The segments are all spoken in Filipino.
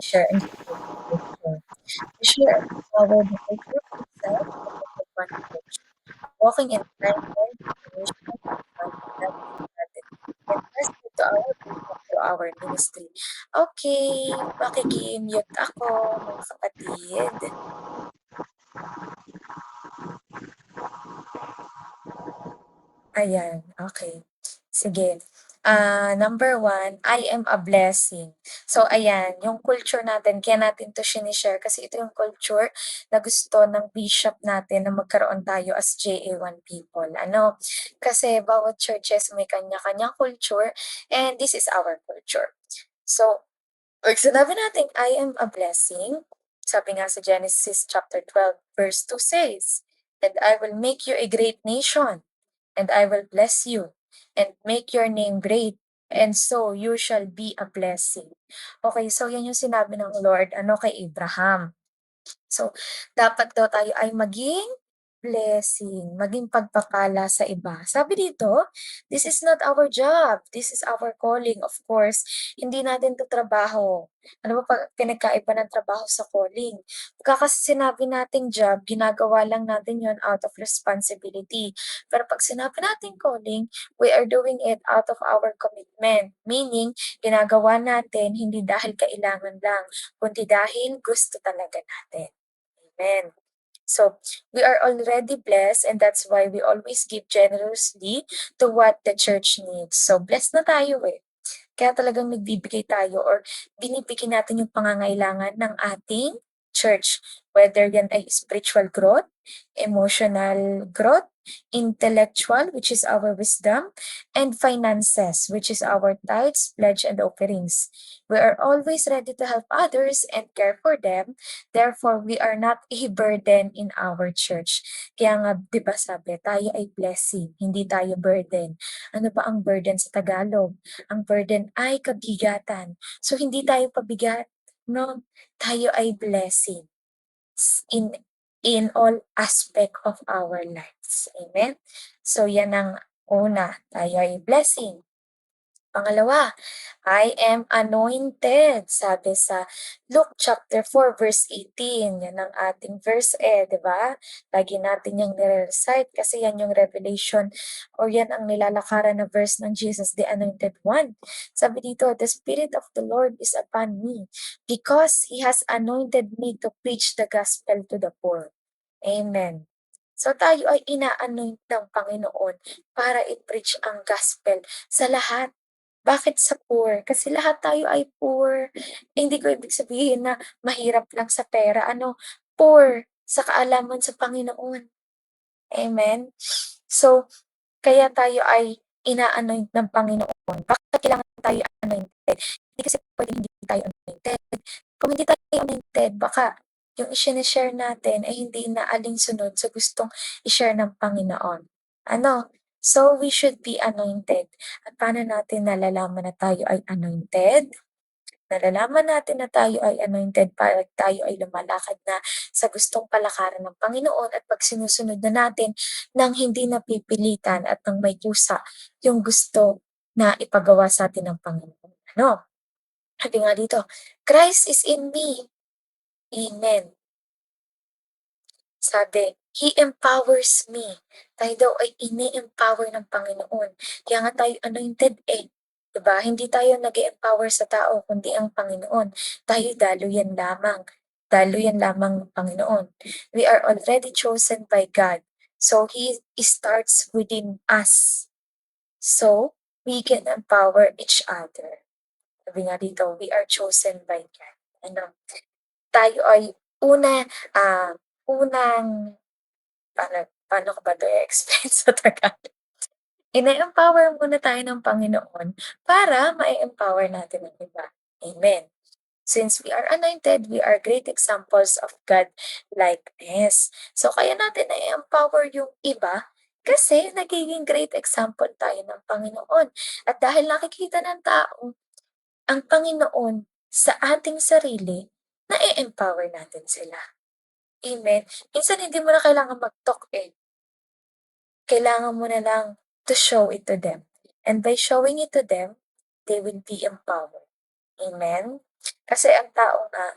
share and support the culture. To share and empower the culture of itself and one approach. Walking in alignment, information, and values natin. Entrusted to our vision to our ministry. Okay, makiki-mute ako mga kapatid. Ayan, okay. Sige. Number 1, I am a blessing. So ayan, yung culture natin kaya natin 'to shine-share kasi ito yung culture na gusto ng bishop natin na magkaroon tayo as JA1 people, ano. Kasi bawat churches may kanya-kanyang culture and this is our culture. So, 'pag sinabi nating, "I am a blessing," sabi nga sa Genesis chapter 12 verse 2 says, "And I will make you a great nation." And I will bless you and make your name great, and so you shall be a blessing. Okay, so yan yung sinabi ng Lord ano kay Abraham. So, dapat daw tayo ay maging blessing, maging pagpapala sa iba. Sabi dito, this is not our job, this is our calling. Of course, hindi natin 'to trabaho. Ano ba pinagkaiba ng trabaho sa calling? Pagka kasi sinabi nating job, ginagawa lang natin yon out of responsibility. Pero 'pag sinabi nating calling, we are doing it out of our commitment. Meaning, ginagawa natin hindi dahil kailangan lang, kundi dahil gusto talaga natin. Amen. So, we are already blessed and that's why we always give generously to what the church needs. So, blessed na tayo eh. Kaya talagang nagbibigay tayo or binibigyan natin yung pangangailangan ng ating church. Whether yan ay spiritual growth, emotional growth, intellectual, which is our wisdom, and finances, which is our tithes, pledge, and offerings. We are always ready to help others and care for them. Therefore, we are not a burden in our church. Kaya nga, di ba sabi, tayo ay blessing, hindi tayo burden. Ano ba ang burden sa Tagalog? Ang burden ay kabigatan. So, hindi tayo pabigat, no? Tayo ay blessing in all aspect of our lives. Amen? So, yan ang una. Tayo ay blessing. Pangalawa, I am anointed, sabi sa Luke chapter 4 verse 18. Yan ang ating verse di ba? Lagi natin yung nire-recite kasi yan yung revelation or yan ang nilalakaran na verse ng Jesus, the anointed one. Sabi dito, the Spirit of the Lord is upon me because He has anointed me to preach the gospel to the poor. Amen. So tayo ay ina-anoint ng Panginoon para i-preach ang gospel sa lahat. Bakit sa poor? Kasi lahat tayo ay poor. Hindi ko ibig sabihin na mahirap lang sa pera. Ano, poor sa kaalaman sa Panginoon. Amen? So, kaya tayo ay ina-anoint ng Panginoon. Bakit kailangan tayo anointed? Hindi kasi pwedeng hindi tayo anointed. Kung hindi tayo anointed, baka yung i-share natin ay hindi na alinsunod sa gustong i-share ng Panginoon. Ano? So, we should be anointed. At paano natin nalalaman na tayo ay anointed? Nalalaman natin na tayo ay anointed para tayo ay lumalakad na sa gustong palakaran ng Panginoon at 'pag sinusunod na natin ng hindi napipilitan at ng may kusa yung gusto na ipagawa sa atin ng Panginoon. Ano? Sabi nga dito, "Christ is in me." Amen. Sabi, He empowers me. Tayo daw ay ini-empower ng Panginoon. Kaya nga tayo anointed eh. 'Di ba? Hindi tayo nag empower sa tao, kundi ang Panginoon. Tayo daluyan lamang. Daluyan lamang ng Panginoon. We are already chosen by God. So, He starts within us. So, we can empower each other. Sabi nga dito, we are chosen by God. Ano? Tayo ay una, unang paano ko ba 'to i-explain sa Tagalog? Ine-empower muna tayo ng Panginoon para ma-e-empower natin ang iba. Amen. Since we are anointed, we are great examples of God likeness. So kaya natin na-empower yung iba kasi nagiging great example tayo ng Panginoon. At dahil nakikita ng tao ang Panginoon sa ating sarili, na-e-empower natin sila. Amen. Minsan hindi mo na kailangan mag-talk eh. Kailangan mo na lang to show it to them. And by showing it to them, they will be empowered. Amen? Kasi ang tao nga,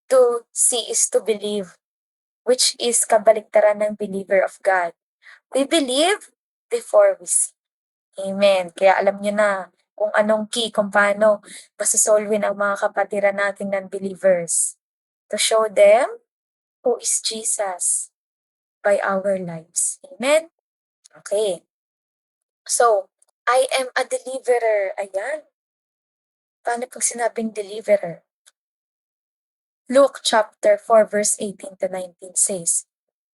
to see is to believe, which is kabaliktaran ng believer of God. We believe before we see. Amen. Kaya alam niyo na kung anong key, kung paano masosolve ang mga kapatiran nating non-believers. To show them who is Jesus by our lives. Amen? Okay. So, I am a deliverer. Ayan. Paano pag sinabing deliverer? Luke chapter 4 verse 18 to 19 says,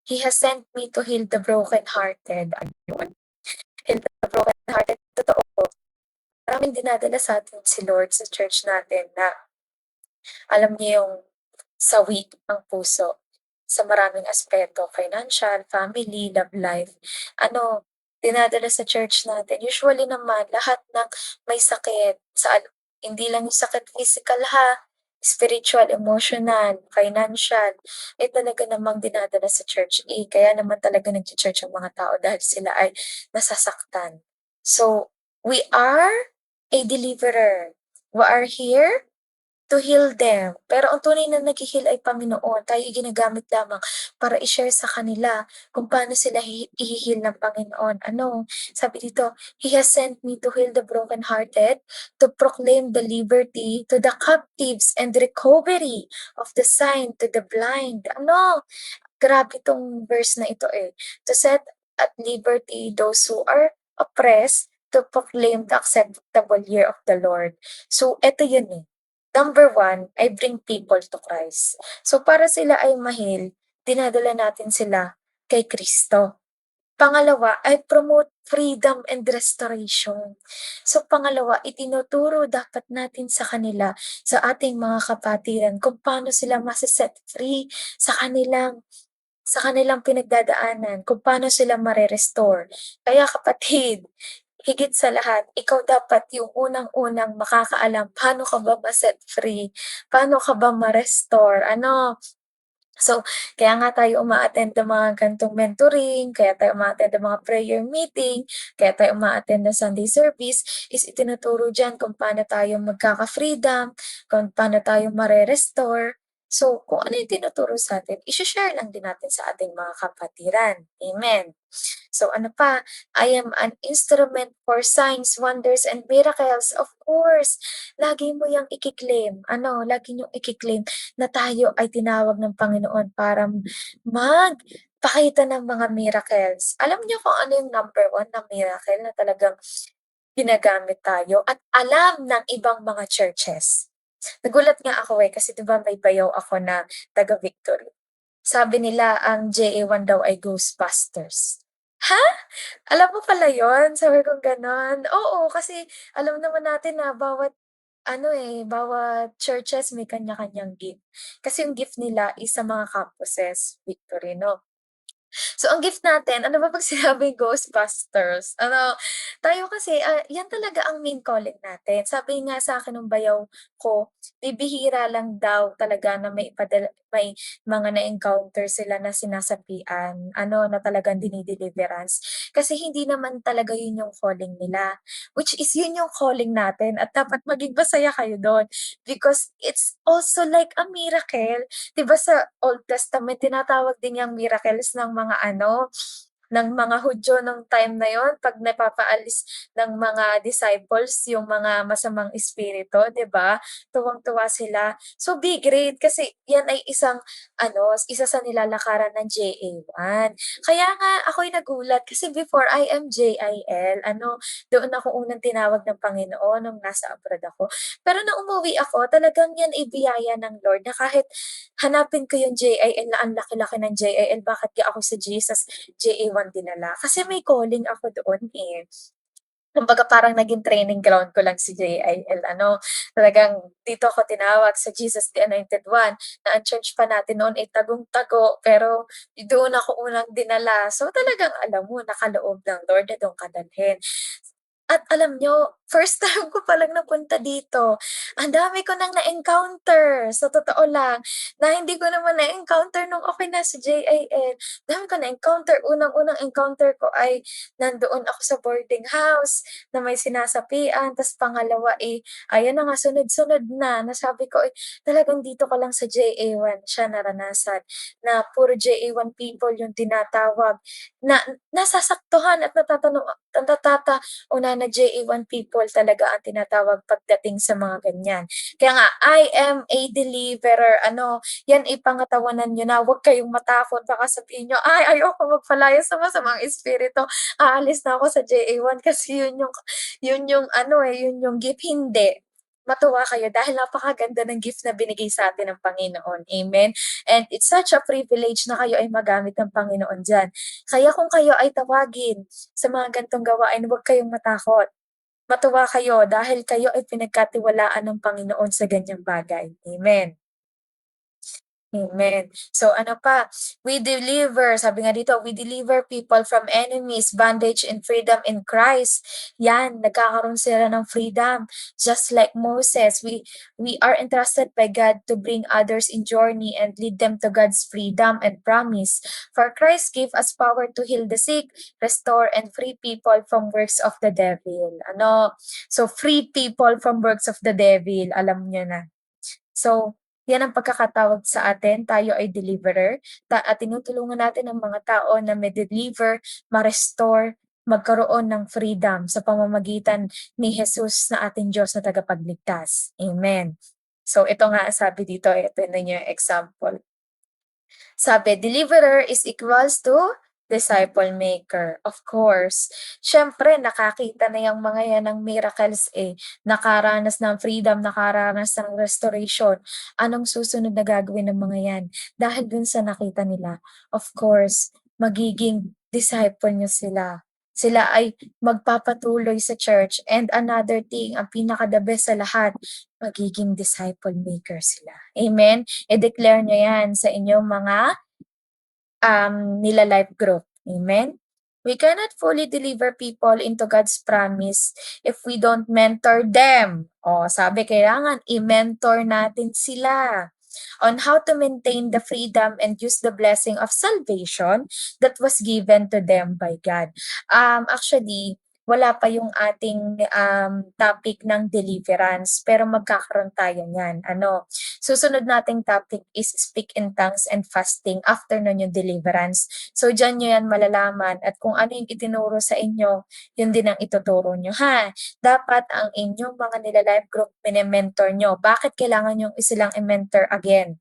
He has sent me to heal the brokenhearted. Ayun. Heal the brokenhearted. Totoo. Maraming dinadala sa atin si Lord sa church natin na alam niyo yung sawi ang puso sa maraming aspeto, financial, family, love life. Ano, dinadala sa church natin. Usually naman, lahat ng may sakit, hindi lang yung sakit physical ha, spiritual, emotional, financial, talaga namang dinadala sa church. Kaya naman talaga nag-church ang mga tao dahil sila ay nasasaktan. So, we are a deliverer. We are here to heal them. Pero ang tunay na naghi-heal ay Panginoon. Tayo ay ginagamit lamang para i-share sa kanila kung paano sila i-heal ng Panginoon. Ano? Sabi dito, He has sent me to heal the brokenhearted, to proclaim the liberty to the captives and recovery of the sight to the blind. Ano? Grabe 'tong verse na ito, eh. To set at liberty those who are oppressed, to proclaim the acceptable year of the Lord. So, eto yun, eh. Number one, I bring people to Christ. So, para sila ay dinadala natin sila kay Kristo. Pangalawa, I promote freedom and restoration. So, pangalawa, itinuturo dapat natin sa kanila, sa ating mga kapatiran, kung paano sila mase-set free sa kanilang pinagdadaanan, kung paano sila mare-restore. Kaya kapatid, higit sa lahat, ikaw dapat yung unang-unang makakaalam paano ka ba ma-set free, paano ka ba ma-restore, ano. So, kaya nga tayo uma-attend ng mga ganitong mentoring, kaya tayo uma-attend ng mga prayer meeting, kaya tayo uma-attend ng Sunday service, is itinuturo diyan kung paano tayo magkaka-freedom, kung paano tayo mare-restore. So, kung ano yung tinuturo sa'tin, ishe-share lang din natin sa ating mga kapatiran. Amen. So ano pa, I am an instrument for signs, wonders, and miracles. Of course, lagi mo yang iki-claim. Ano, lagi niyong iki-claim na tayo ay tinawag ng Panginoon para magpakita ng mga miracles. Alam niyo kung ano yung number one na miracle na talagang ginagamit tayo at alam ng ibang mga churches? Nagulat nga ako kasi 'di ba may bayaw ako na taga-Victory. Sabi nila ang JA1 daw ay Ghostbusters. Ha? Alam mo pala yun? Sabi ko gano'n. Oo, kasi alam naman natin na bawat churches may kanya-kanyang gift. Kasi yung gift nila is sa mga campuses, Victory 'no? So, ang gift natin, ano ba 'pag sinabing Ghostbusters? Ano, tayo kasi, 'yan talaga ang main calling natin. Sabi nga sa'kin nung bayaw ko, bibihira lang daw talaga na may mga na-encounter sila na sinasapian, na talagang dini-deliverance. Kasi hindi naman talaga 'yun yung calling nila, which is 'yun yung calling natin at dapat maging masaya kayo do'n because it's also like a miracle. 'Di ba sa Old Testament tinatawag din yang miracles ng mga Hudyo nung time na yon 'pag napapaalis ng mga disciples yung mga masamang espiritu, 'di ba? Tuwang-tuwa sila. So, be great kasi yan ay isa sa nilalakaran ng JA1. Kaya nga ako'y nagulat kasi before I am JIL, doon ako unang tinawag ng Panginoon nung nasa abroad ako. Pero nung umuwi ako, talagang yan ay biyaya ng Lord na kahit hanapin ko yung JIL na ang laki-laki ng JIL, bakit nga ako sa Jesus JA1 dinala? Kasi may calling ako doon, eh. Kumbaga parang naging training ground ko lang si JIL talagang dito ako tinawag sa Jesus the Anointed One, na ang church pa natin noon ay tagong-tago, pero doon ako unang dinala. So, talagang alam mo nakaloob ng Lord na doon ka dalhin. At alam niyo, first time ko palang napunta dito. Ang dami ko ng na-encounter, sa totoo lang, na hindi ko naman na-encounter nung ako'y nasa JIL. Dami ko na-encounter. Unang-unang encounter ko ay nandoon ako sa boarding house na may sinasapian. Tas pangalawa, ayan na nga, sunod-sunod na. Nasabi ko, talagang dito ko lang sa JA1 siya naranasan na puro JA1 people yung tinatawag na nasasaktuhan at natatatauna na JA1 people talaga ang tinatawag pagdating sa mga ganyan. Kaya nga, I am a deliverer. Ano, yan ipangatawanan nyo na. Huwag kayong matakot. Baka sabihin nyo, ay, ayoko magpalaya sa masamang espiritu. Aalis na ako sa JA1 kasi yun yung ano yun yung gift. Hindi. Matuwa kayo dahil napakaganda ng gift na binigay sa atin ng Panginoon. Amen? And it's such a privilege na kayo ay magamit ng Panginoon dyan. Kaya kung kayo ay tawagin sa mga gantong gawain, huwag kayong matakot. Matuwa kayo dahil kayo ay pinagkatiwalaan ng Panginoon sa ganyang bagay. Amen. Amen. So ano pa, sabi nga dito, we deliver people from enemies, bondage, and freedom in Christ. Yan, nagkakaroon sila ng freedom. Just like Moses, we are entrusted by God to bring others in journey and lead them to God's freedom and promise. For Christ gave us power to heal the sick, restore, and free people from works of the devil. Ano? So, free people from works of the devil, alam nyo na. So, yan ang pagkakatawag sa atin, tayo ay deliverer, at tinutulungan natin ang mga tao na ma-deliver, ma-restore, magkaroon ng freedom sa pamamagitan ni Jesus na ating Diyos na tagapagligtas. Amen. So, ito nga sabi dito, ito na yung example. Sabi, deliverer is equals to disciple maker. Of course. Siyempre, nakakita na yung mga yan ng miracles nakaranas ng freedom, nakaranas ng restoration. Anong susunod na gagawin ng mga yan? Dahil dun sa nakita nila, of course, magiging disciple nyo sila. Sila ay magpapatuloy sa church. And another thing, ang pinaka-the best sa lahat, magiging disciple maker sila. Amen? I-declare nyo yan sa inyong mga nila-life group. Amen? We cannot fully deliver people into God's promise if we don't mentor them. Sabi, kailangan i-mentor natin sila on how to maintain the freedom and use the blessing of salvation that was given to them by God. Actually, wala pa yung ating topic ng deliverance, pero magkakaroon tayo niyan. Susunod nating topic is speak in tongues and fasting, after nun yung deliverance. So, dyan nyo yan malalaman at kung ano yung itinuro sa inyo, yun din ang ituturo nyo, ha? Dapat ang inyong mga nila-life group mini-mentor nyo. Bakit kailangan nyo silang i-mentor again?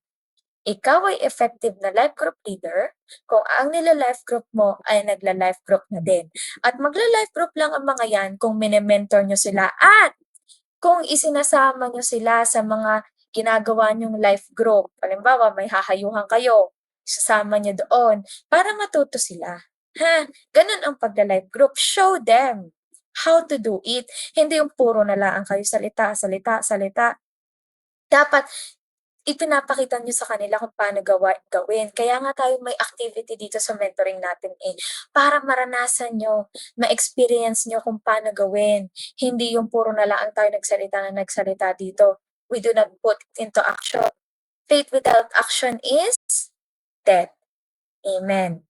Ikaw ay effective na life group leader kung ang nila-life group mo ay nagla-life group na din. At magla-life group lang ang mga yan kung mini-mentor nyo sila at kung isinasama nyo sila sa mga ginagawa nyong life group. Halimbawa, may hahayuhan kayo, isasama nyo doon para matuto sila. Ganun ang pagla-life group. Show them how to do it. Hindi yung puro na lang kayo salita, salita, salita. Dapat ipinapakita niyo sa kanila kung paano gawin. Kaya nga tayo may activity dito sa mentoring natin para maranasan niyo, ma-experience niyo kung paano gawin. Hindi yung puro na lang tayo nagsalita dito. We do not put it into action. Faith without action is dead. Amen.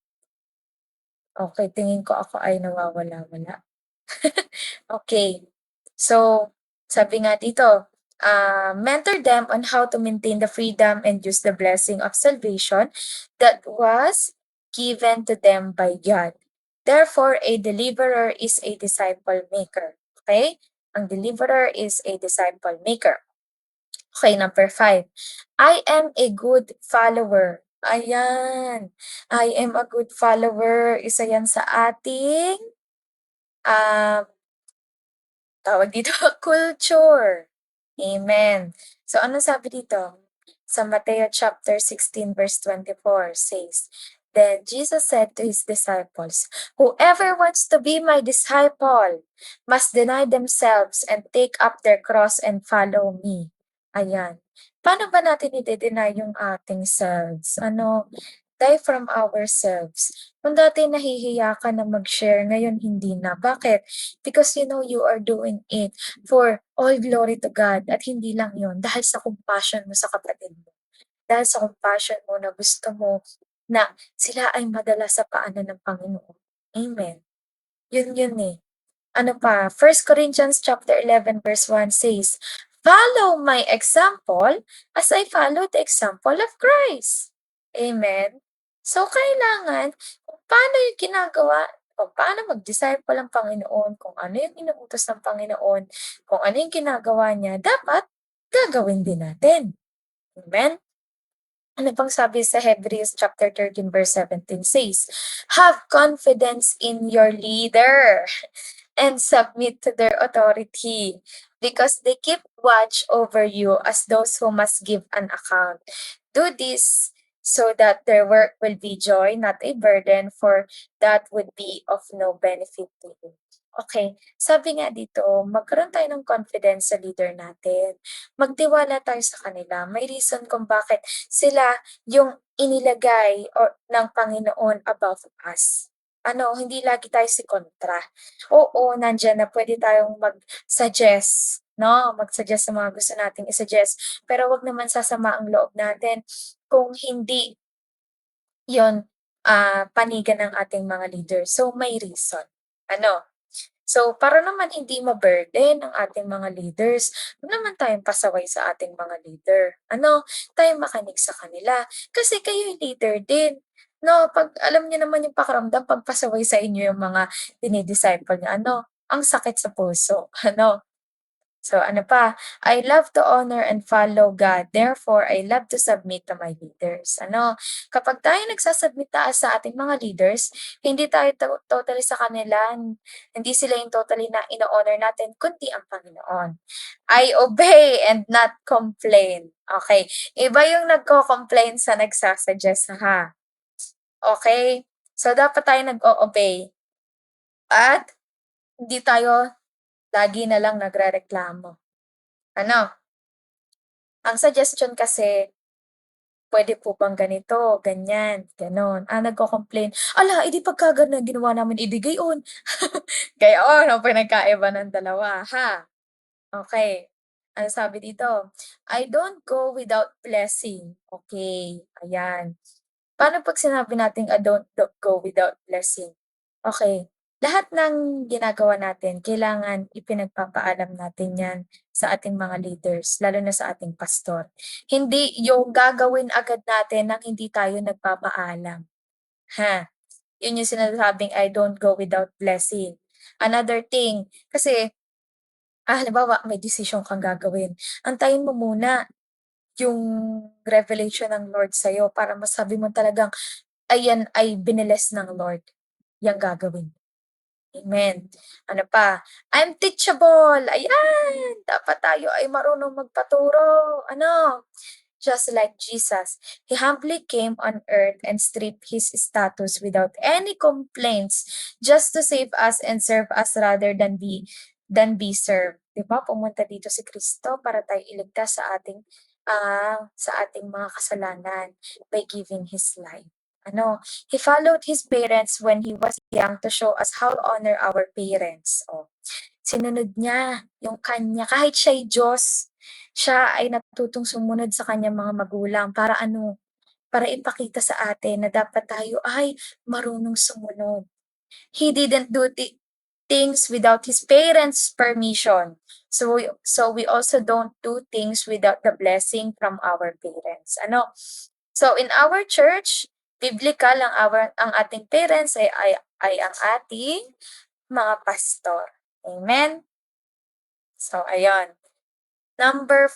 Okay, tingin ko ako ay nawawala-wala. Okay. So, sabi nga dito, mentor them on how to maintain the freedom and use the blessing of salvation that was given to them by God. Therefore, a deliverer is a disciple maker. Okay? Ang deliverer is a disciple maker. Okay, number 5. I am a good follower. Ayan. I am a good follower. Isa yan sa ating tawag dito, culture. Amen. So, ano sabi dito? Sa Mateo chapter 16 verse 24 says, Then Jesus said to his disciples, Whoever wants to be my disciple must deny themselves and take up their cross and follow me. Ayan. Paano ba natin i-deny yung ating selves? die from ourselves. Kung dati nahihiya ka na mag-share, ngayon hindi na. Bakit? Because you know you are doing it for all glory to God at hindi lang yun, dahil sa compassion mo sa kapatid mo. Dahil sa compassion mo na gusto mo na sila ay madala sa paanan ng Panginoon. Amen. Yun yun eh. Ano pa, 1 Corinthians chapter 11 verse 1 says, "Follow my example as I follow the example of Christ." Amen. So, kailangan kung paano yung ginagawa, kung paano mag-disciple ang Panginoon, kung ano yung inuutos ng Panginoon, kung ano yung ginagawa niya, dapat gagawin din natin. Amen. Ano pang sabi sa Hebrews chapter 13 verse 17 says, "Have confidence in your leader and submit to their authority, because they keep watch over you as those who must give an account. Do this so that their work will be joy, not a burden, for that would be of no benefit to you." Okay, sabi nga dito, magkaroon tayo ng confidence sa leader natin. Magtiwala tayo sa kanila. May reason kung bakit sila yung inilagay or ng Panginoon above us. Ano, hindi lagi tayo si kontra. Oo, nandiyan na pwede tayong mag-suggest, 'no, mag-suggest sa mga gusto nating i-suggest. Pero 'wag naman sasama ang loob natin kung hindi 'yon, panigan ng ating mga leader. So, may reason, ano. So, para naman hindi ma-burden ang ating mga leaders, huwag naman tayong pasaway sa ating mga leader. Ano, tayong makinig sa kanila. Kasi kayo yung leader din. No, pag alam niyo naman yung pakiramdam pag pasaway sa inyo yung mga dinidisciple niyo, ano, ang sakit sa puso, ano. So ano pa, I love to honor and follow God, therefore I love to submit to my leaders. Ano, kapag tayo nagsasubmit taas sa ating mga leaders, hindi tayo totally sa kanila, hindi sila yung totally na ino-honor natin, kundi ang Panginoon. I obey and not complain. Okay, iba yung nagko-complain sa nagsasuggest ha. Okay, so dapat tayo nag-o-obey at hindi tayo lagi na lang nagrereklamo. Ano, ang suggestion kasi, "Puwede po bang ganito, ganyan, gano'n." Nagko-complain, "Ala, eh, di pagka gano'n ginawa namin, eh, di gayon." Gayon ang pinagkaiba ng dalawa, ha? Okay. Ano sabi dito? "I don't go without blessing." Okay, ayan. Paano 'pag sinabi nating, don't go without blessing? Okay, lahat ng ginagawa natin kailangan ipinagpapaalam natin 'yan sa ating mga leaders, lalo na sa ating pastor. Hindi yung gagawin agad natin ng hindi tayo nagpapaalam, ha? Yun yung sinasabing, "I don't go without blessing." Another thing, kasi, halimbawa may desisyon kang gagawin, antayin mo muna yung revelation ng Lord sa'yo para masabi mo talagang, "Ayan ay biniless ng Lord, yang gagawin." Amen. Ano pa, I'm teachable, ayan, dapat tayo ay marunong magpaturo, ano, just like Jesus. He humbly came on earth and stripped his status without any complaints just to save us and serve us rather than be served. 'Di ba, pumunta dito si Kristo para tayo iligtas sa ating mga kasalanan by giving his life. Ano, he followed his parents when he was young to show us how to honor our parents. Oh, sinunod niya yung kanya kahit siya'y Diyos, siya ay natutong sumunod sa kanyang mga magulang para ano, para ipakita sa atin na dapat tayo ay marunong sumunod. He didn't do things without his parents' permission. So we also don't do things without the blessing from our parents. Ano? So in our church, biblical ang ating parents ay ang ating mga pastor. Amen. So ayun. Number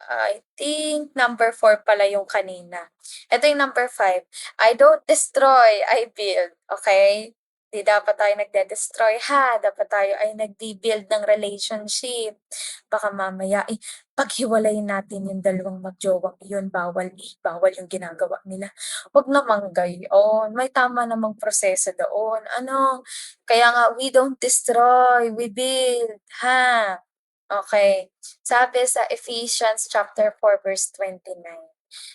I think number 4 pala yung kanina. Ito yung number 5. I don't destroy, I build. Okay? Di dapat tayo nagde-destroy ha, dapat tayo ay nagbi-build ng relationship. Baka mamaya, paghiwalayin natin yung dalawang magjowang iyon, bawal bawal yung ginagawa nila. Wag namang gayon, may tama namang proseso doon. Ano, kaya nga we don't destroy, we build, ha? Okay. Sabi sa Ephesians chapter 4 verse 29,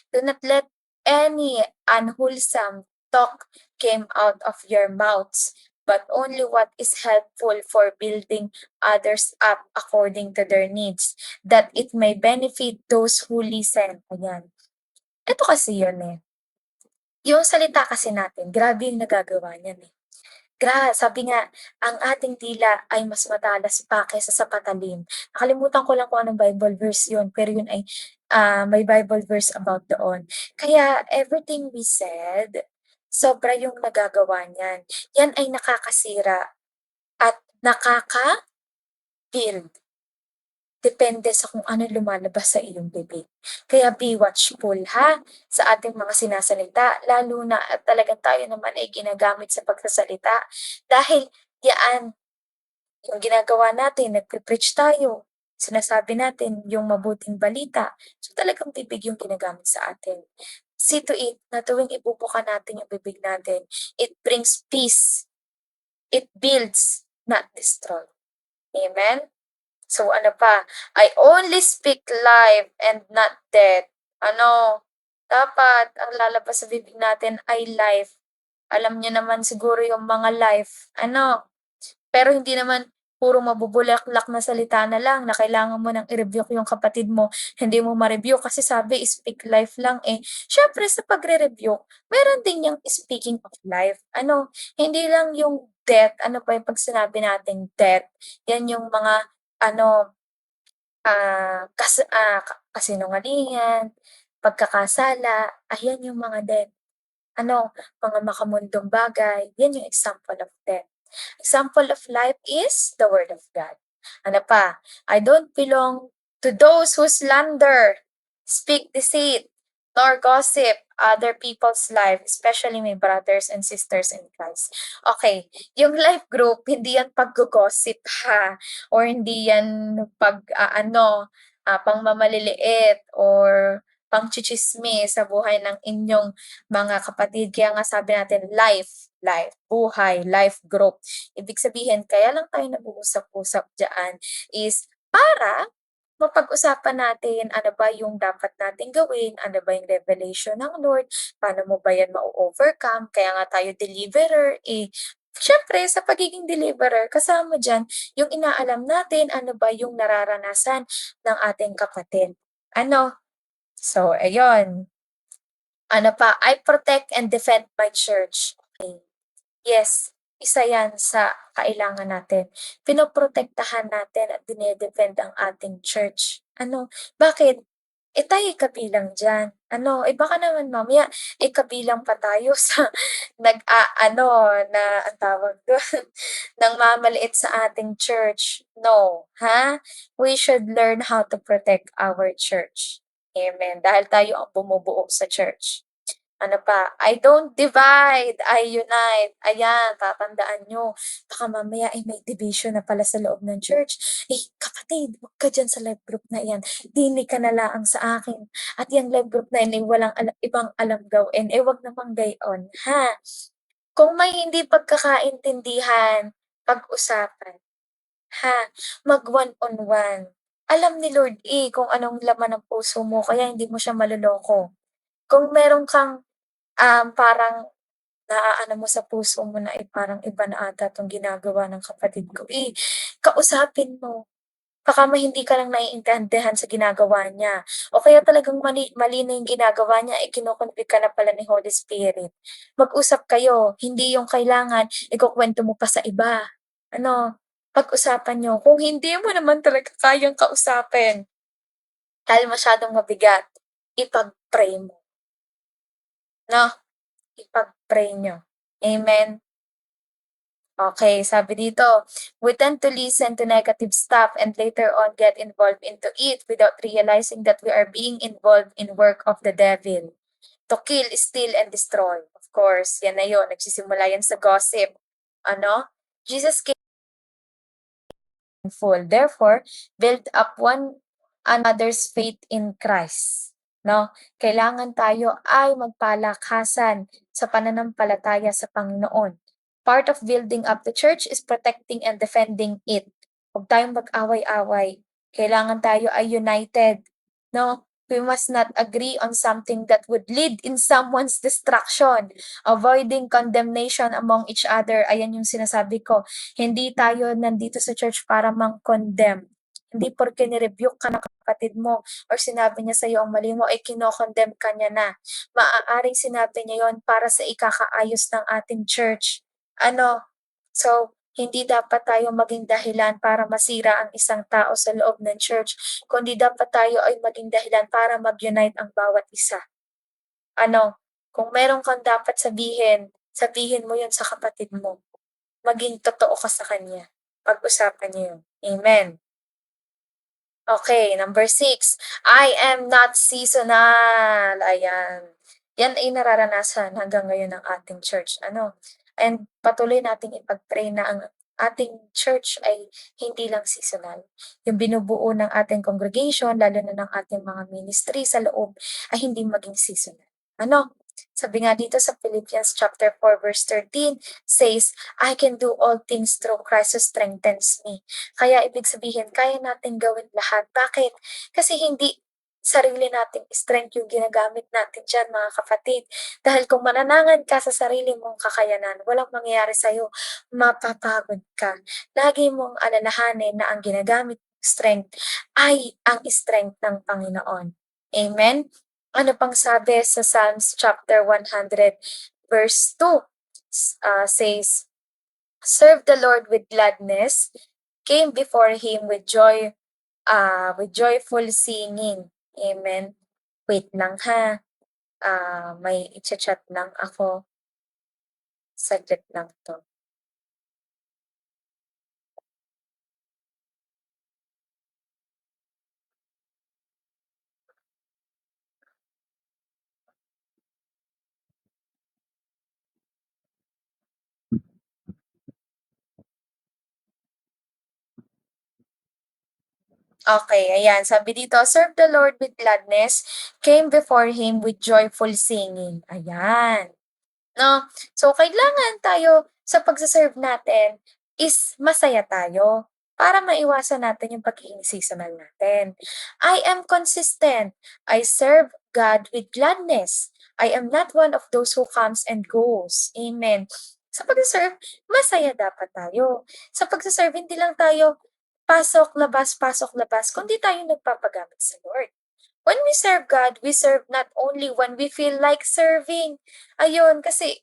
"Do not let any unwholesome talk came out of your mouths, but only what is helpful for building others up according to their needs, that it may benefit those who listen. Ayan. Ito kasi yun eh. Yung salita kasi natin, grabe yung nagagawa niyan eh. Sabi nga, ang ating dila ay mas matalas pa kaysa sa patalim. Nakalimutan ko lang kung anong Bible verse yun, pero yun ay may Bible verse about doon. Kaya everything we said, sobra yung nagagawa niyan. Yan ay nakakasira at nakaka-build. Depende sa kung ano lumalabas sa iyong bibig. Kaya be watchful ha, sa ating mga sinasalita, lalo na at talagang tayo naman ay ginagamit sa pagsasalita. Dahil yaan, yung ginagawa natin, nagpe-preach tayo, sinasabi natin yung mabuting balita, so talagang bibig yung ginagamit sa atin. See to it na tuwing ibubuka natin yung bibig natin, it brings peace, it builds, not destroy. Amen? So ano pa, I only speak life and not death. Ano, dapat ang lalabas sa bibig natin ay life. Alam niyo naman siguro yung mga life, ano, pero hindi naman puro mabubulaklak na salita na lang na kailangan mo ng i-rebuke yung kapatid mo, hindi mo ma-rebuke kasi sabi speak life lang eh. Siyempre sa pagre-rebuke, meron din yung speaking of life. Ano, hindi lang yung death, ano pa yung pag sinabi nating death, yan yung mga ano, kasinungalingan, pagkakasala, ayan yung mga death. Ano, mga makamundong bagay, yan yung example of death. Example of life is the word of God. Ano pa? I don't belong to those who slander, speak deceit, nor gossip other people's life, especially my brothers and sisters in Christ. Okay, yung life group, hindi yan pag-gossip ha, or hindi yan pangmamaliliit or pangchichismis sa buhay ng inyong mga kapatid. Kaya nga sabi natin, life, buhay, life group. Ibig sabihin, kaya lang tayo nag-uusap-usap dyan is para mapag-usapan natin ano ba yung dapat nating gawin, ano ba yung revelation ng Lord, paano mo ba yan ma-overcome, kaya nga tayo deliverer, eh, siyempre sa pagiging deliverer, kasama dyan yung inaalam natin ano ba yung nararanasan ng ating kapatid. Ano? So, ayun. Ano pa, I protect and defend my church. Okay. Yes, isa yan sa kailangan natin. Pinoprotektahan natin at dinedefend ang ating church. Ano, bakit? Eh tayo'y kabilang diyan. Ano, eh baka naman mamaya, eh kabilang pa tayo sa na ang tawag do'n, nangmamaliit sa ating church. No, ha? We should learn how to protect our church. Amen. Dahil tayo ang bumubuo sa church. Ano pa, I don't divide, I unite. Ayan, tatandaan niyo, baka mamaya ay may division na pala sa loob ng church. Eh, kapatid, wag ka diyan sa live group na iyan, dinig ka na laang sa akin at yang live group na yan ay walang ibang alam gawin, eh, wag namang gayon, ha? Kung may hindi pagkakaintindihan, pag-usapan, ha? Mag one on one. Alam ni Lord, eh, kung anong laman ng puso mo kaya hindi mo siya maloloko. Kung meron kang parang naaano mo sa puso mo na, eh, parang iba na ata 'tong ginagawa ng kapatid ko, eh, kausapin mo. Baka hindi ka lang naiintindihan sa ginagawa niya o kaya talagang mali mali na yung ginagawa niya, eh, kino-convict ka na pala ni Holy Spirit. Mag-usap kayo, hindi yung kailangan ikukuwento mo pa sa iba. Ano, pag-usapan niyo. Kung hindi mo naman talaga kayang kausapin dahil masyadong mabigat, ipag-pray mo, 'no? Ipag-pray niyo. Amen? Okay, sabi dito, we tend to listen to negative stuff and later on get involved into it without realizing that we are being involved in work of the devil. To kill, steal, and destroy. Of course, yan na yun. Nagsisimula yan sa gossip. Ano? Jesus came full. Therefore, build up one another's faith in Christ. No? Kailangan tayo ay magpalakasan sa pananampalataya sa Panginoon. Part of building up the church is protecting and defending it. Huwag tayong mag-away-away. Kailangan tayo ay united. No? We must not agree on something that would lead in someone's destruction, avoiding condemnation among each other. Ayan yung sinasabi ko. Hindi tayo nandito sa church para mang-condemn. Hindi porke ni-rebuke ka ng kapatid mo or sinabi niya sa'yo ang mali mo, ay kino-condemn ka niya na. Maaaring sinabi niya yon para sa ikakaayos ng ating church. Ano, so, hindi dapat tayo maging dahilan para masira ang isang tao sa loob ng church, kundi dapat tayo ay maging dahilan para mag-unite ang bawat isa. Ano, kung meron kang dapat sabihin, sabihin mo yun sa kapatid mo. Maging totoo ka sa kanya. Pag-usapan niyo yun. Amen. Okay, number 6, I am not seasonal. Ayan. Yan ay nararanasan hanggang ngayon ng ating church, ano. And patuloy nating ipag-pray na ang ating church ay hindi lang seasonal. Yung binubuo ng ating congregation, lalo na ng ating mga ministry sa loob, ay hindi maging seasonal. Ano? Sabi nga dito sa Philippians chapter 4 verse 13 says, I can do all things through Christ who strengthens me. Kaya ibig sabihin, kaya natin gawin lahat. Bakit? Kasi hindi sarili nating strength yung ginagamit natin dyan, mga kapatid. Dahil kung mananangan ka sa sarili mong kakayanan, walang mangyayari sa'yo, mapapagod ka. Lagi mong alalahanin na ang ginagamit mong strength ay ang strength ng Panginoon. Amen? Ano pang sabi sa Psalms chapter 100 verse 2? Says, serve the Lord with gladness, came before him with joyful singing. Amen. Wait lang ha. May i-chat lang ako. Saglit lang to. Okay, ayan. Sabi dito, serve the Lord with gladness, came before him with joyful singing. Ayan. No? So, kailangan tayo sa pagse-serve natin is masaya tayo para maiwasan natin yung pagiging seasonal natin. I am consistent. I serve God with gladness. I am not one of those who comes and goes. Amen. Sa pagse-serve, masaya dapat tayo. Sa pagse-serve, hindi lang tayo pasok, labas, kundi tayo nagpapagamit sa Lord. When we serve God, we serve not only when we feel like serving. Ayun, kasi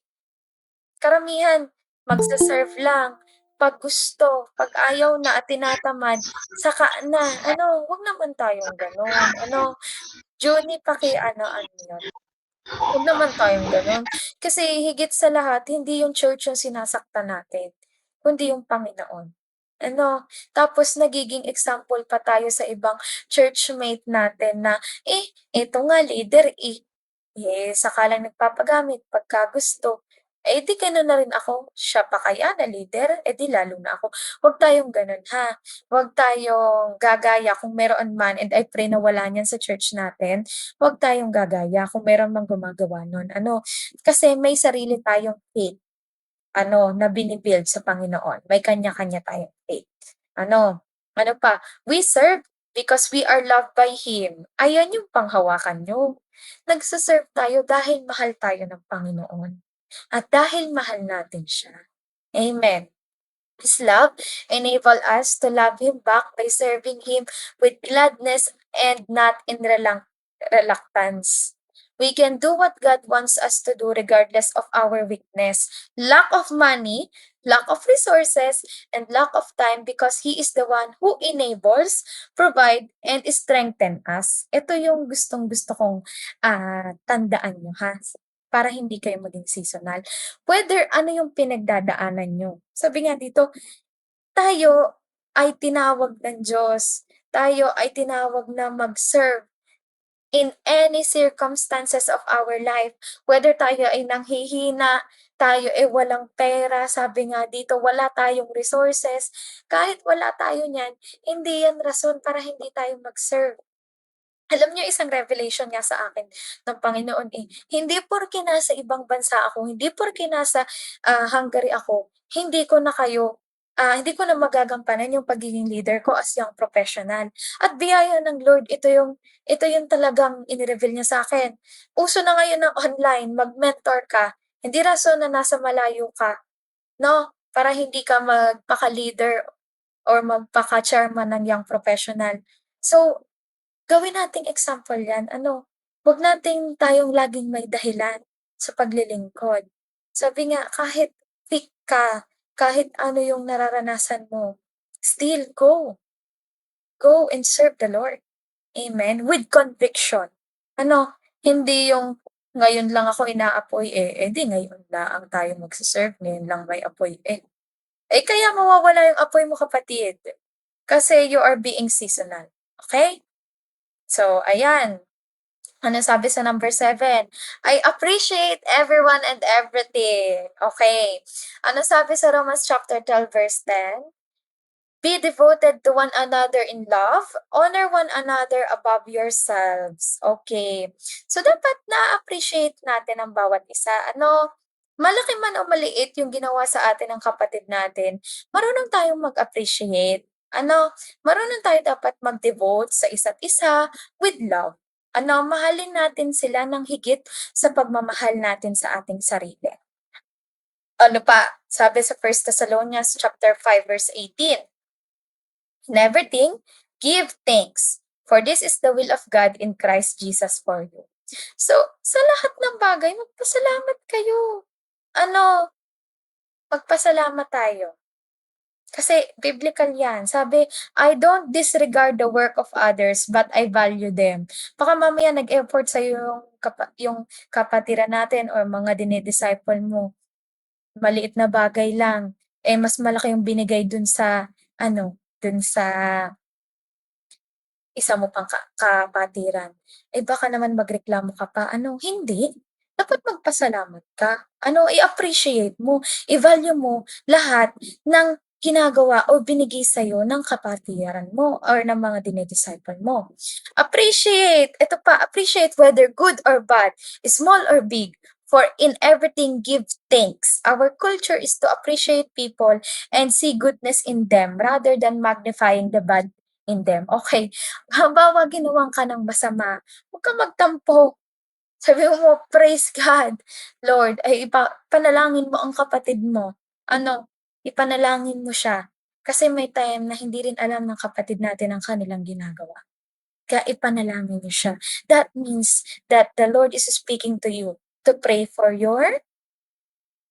karamihan magse-serve lang 'pag gusto, 'pag ayaw na at tinatamad saka na. Ano, 'wag naman tayong gano'n. Ano, Johnny paki-ano-ano 'yun, 'wag naman tayong gano'n. Kasi higit sa lahat hindi yung church yung sinasaktan natin, kundi yung Panginoon. Ano, tapos nagiging example pa tayo sa ibang churchmate natin na, eto nga leader, saka lang nagpapagamit pagka gusto. Eh, di gano'n na rin ako, siya pa kaya na leader, eh, di lalo na ako. Huwag tayong gano'n ha, huwag tayong gagaya kung meron man, and I pray na wala niyan sa church natin. Huwag tayong gagaya kung meron mang gumagawa nun. Ano, kasi may sarili tayong faith, ano, na bini-build sa Panginoon. May kanya-kanya tayong faith. Ano, ano pa, we serve because we are loved by Him. Ayan yung panghawakan niyo. Nagse-serve tayo dahil mahal tayo ng Panginoon at dahil mahal natin siya. Amen. His love enable us to love Him back by serving Him with gladness and not in reluctance. We can do what God wants us to do regardless of our weakness, lack of money, lack of resources, and lack of time because He is the one who enables, provide, and strengthen us. Ito yung gustong-gusto kong tandaan nyo ha, para hindi kayo maging seasonal. Whether ano yung pinagdadaanan niyo. Sabi nga dito, tayo ay tinawag ng Diyos, tayo ay tinawag na mag-serve in any circumstances of our life. Whether tayo ay nanghihina, tayo ay walang pera, sabi nga dito, wala tayong resources, kahit wala tayo niyan, hindi yan rason para hindi tayo mag-serve. Alam niyo isang revelation nga sa akin ng Panginoon, hindi porke nasa ibang bansa ako, hindi porke nasa, Hungary ako, hindi ko na kayo hindi ko na magagampanan yung pagiging leader ko as young professional. At biyaya ng Lord, ito yung talagang ini-reveal niya sa'kin. Uso na ngayon ng online, mag-mentor ka. Hindi rason na nasa malayo ka, 'no, para hindi ka magpaka-leader or magpaka-chairman ng young professional. So, gawin nating example 'yan, ano, 'wag nating tayong laging may dahilan sa paglilingkod. Sabi nga kahit weak ka, kahit ano yung nararanasan mo, still go and serve the Lord. Amen, with conviction. Ano, hindi yung ngayon lang ako inaapoy, eh, di ngayon laang tayo magse-serve, ngayon lang may apoy, kaya mawawala yung apoy mo kapatid, kasi you are being seasonal, okay? So ayan, ano sabi sa number 7? I appreciate everyone and everything. Okay. Ano sabi sa Romans chapter 12 verse 10? Be devoted to one another in love, honor one another above yourselves. Okay. So dapat na-appreciate natin ang bawat isa. Ano, malaki man o maliit yung ginawa sa atin ng kapatid natin, marunong tayong mag-appreciate. Ano, marunong tayo dapat mag-devote sa isa't isa with love. Ano, mahalin natin sila ng higit sa pagmamahal natin sa ating sarili. Ano pa, sabi sa First Thessalonians chapter 5 verse 18, in everything, give thanks, for this is the will of God in Christ Jesus for you. So, sa lahat ng bagay, magpasalamat kayo. Ano, magpasalamat tayo. Kasi biblical yan. Sabi, I don't disregard the work of others, but I value them. Baka mamaya nag-effort sa'yo yung kapatiran natin or mga dinidisciple mo. Maliit na bagay lang. Mas malaki yung binigay dun sa, dun sa isa mo pang kapatiran, baka naman magreklamo ka pa. Ano, hindi. Dapat magpasalamat ka. Ano, i-appreciate mo, i-value mo lahat ng ginagawa o binigay sa'yo ng kapatiran mo or ng mga dine-disciple mo. Appreciate, eto pa, appreciate whether good or bad, small or big, for in everything give thanks. Our culture is to appreciate people and see goodness in them rather than magnifying the bad in them. Okay, halimbawa ginawan ka ng masama, huwag kang magtampo. Sabihin mo, "Praise God, Lord, ay panalangin mo ang kapatid mo." Ano, ipanalangin mo siya. Kasi may time na hindi rin alam ng kapatid natin ang kanilang ginagawa. Kaya ipanalangin niyo siya. That means that the Lord is speaking to you to pray for your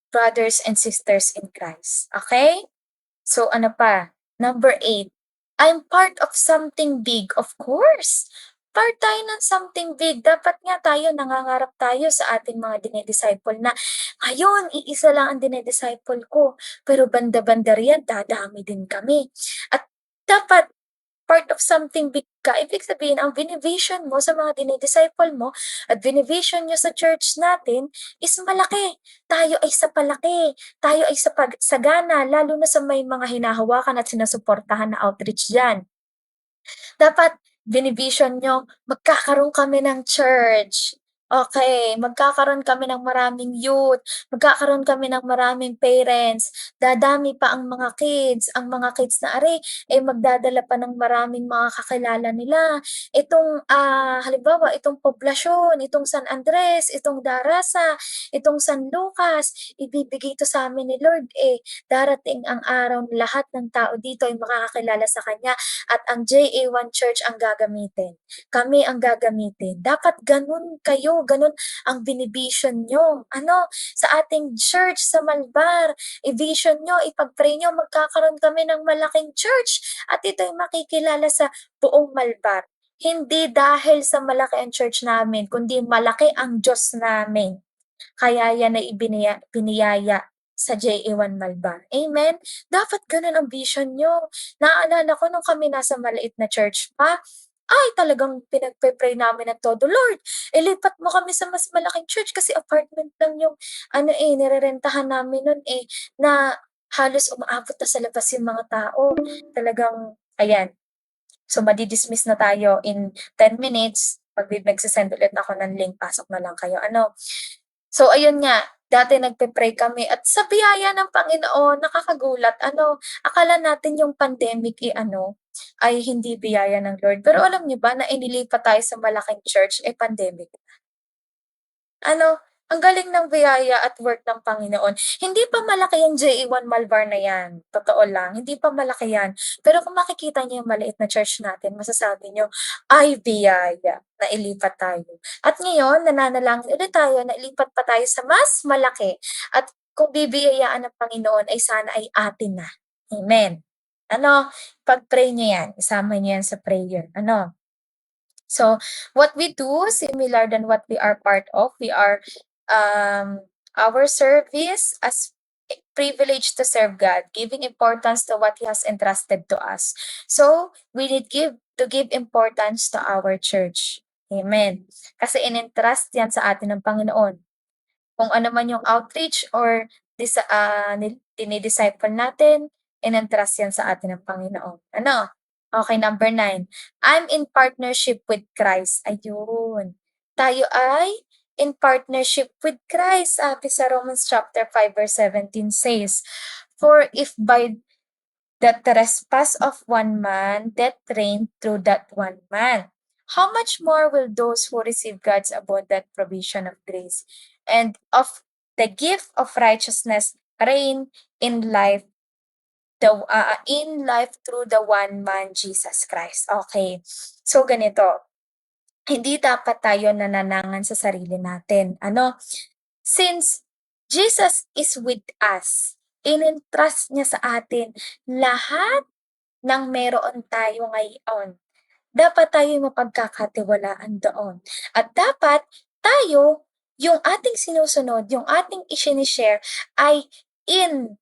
brothers and sisters in Christ, okay? So ano pa, number 8, I'm part of something big, of course. Part tayo ng something big. Dapat nga tayo nangangarap tayo sa ating mga dine-disciple na, ngayon iisa lang ang dine-disciple ko, pero banda-banda riyan dadami din kami. At dapat part of something big ka, ibig sabihin ang bini-vision mo sa mga dine-disciple mo at bini-vision niyo sa church natin is malaki. Tayo ay sa palaki, tayo ay sa pagsagana lalo na sa may mga hinahawakan at sinusuportahan na outreach diyan. Dapat bini-vision niyo, magkakaroon kami ng church. Okay, magkakaroon kami ng maraming youth, magkakaroon kami ng maraming parents, dadami pa ang mga kids na magdadala pa ng maraming mga kakilala nila. Halimbawa, itong poblasyon, itong San Andres, itong Darasa, itong San Lucas, ibibigay 'to sa'min ni Lord, darating ang araw na lahat ng tao dito ay makakakilala sa kanya at ang JA1 Church ang gagamitin. Kami ang gagamitin. Dapat ganun kayo, ganun ang bini-vision niyo. Ano, sa ating church sa Malbar, i-vision niyo, ipag-pray niyo, magkakaroon kami ng malaking church at ito'y makikilala sa buong Malbar. Hindi dahil sa malaki ang church namin, kundi malaki ang Diyos namin. Kaya yan ay biniyaya sa JA1 Malbar. Amen? Dapat ganun ang vision niyo. Naalala ko nung kami nasa maliit na church pa, ay talagang pinagpe-pray namin ng todo, "Lord, ilipat mo kami sa mas malaking church," kasi apartment lang yung nirerentahan namin nun, na halos umaabot na sa labas yung mga tao. Talagang ayan, so madi-dismiss na tayo in 10 minutes, magse-send ulit ako ng link, pasok na lang kayo ano. So ayun nga, Dati nagpe-pray kami at sa biyaya ng Panginoon nakakagulat ano, akala natin yung pandemic, ano, ay hindi biyaya ng Lord. Pero alam niyo ba na inilipat tayo sa malaking church, pandemic. Ano, ang galing ng biyaya at work ng Panginoon. Hindi pa malaki yung JE1 Malvar na 'yan, totoo lang, hindi pa malaki 'yan. Pero kung makikita niyo yung maliit na church natin, masasabi niyo, "Ay, biyaya na ilipat tayo." At ngayon nananalangin ulit tayo na ilipat pa tayo sa mas malaki at kung bibiyayaan ng Panginoon ay sana ay atin na. Amen. Ano, pag-pray niyo 'yan, isama niyo 'yan sa prayer, ano. So, what we do, similar than what we are part of, we are our service as privilege to serve God, giving importance to what He has entrusted to us. So, we need to give importance to our church. Amen. Kasi in-entrust yan sa atin ng Panginoon. Kung ano man yung outreach or dini-disciple natin, in-entrust yan sa atin ng Panginoon. Ano? Okay, number 9. I'm in partnership with Christ. Ayun. Tayo ay in partnership with Christ. Sabi sa Romans chapter 5 verse 17 says, "For if by the trespass of one man, death reigned through that one man. How much more will those who receive God's abundant provision of grace and of the gift of righteousness reign in life through the one man Jesus Christ." Okay. So ganito, hindi dapat tayo nananangan sa sarili natin. Ano? Since Jesus is with us, in-entrust niya sa atin lahat ng meron tayo ngayon. Dapat tayo'y mapagkakatiwalaan doon. At dapat tayo, yung ating sinusunod, yung ating share ay in,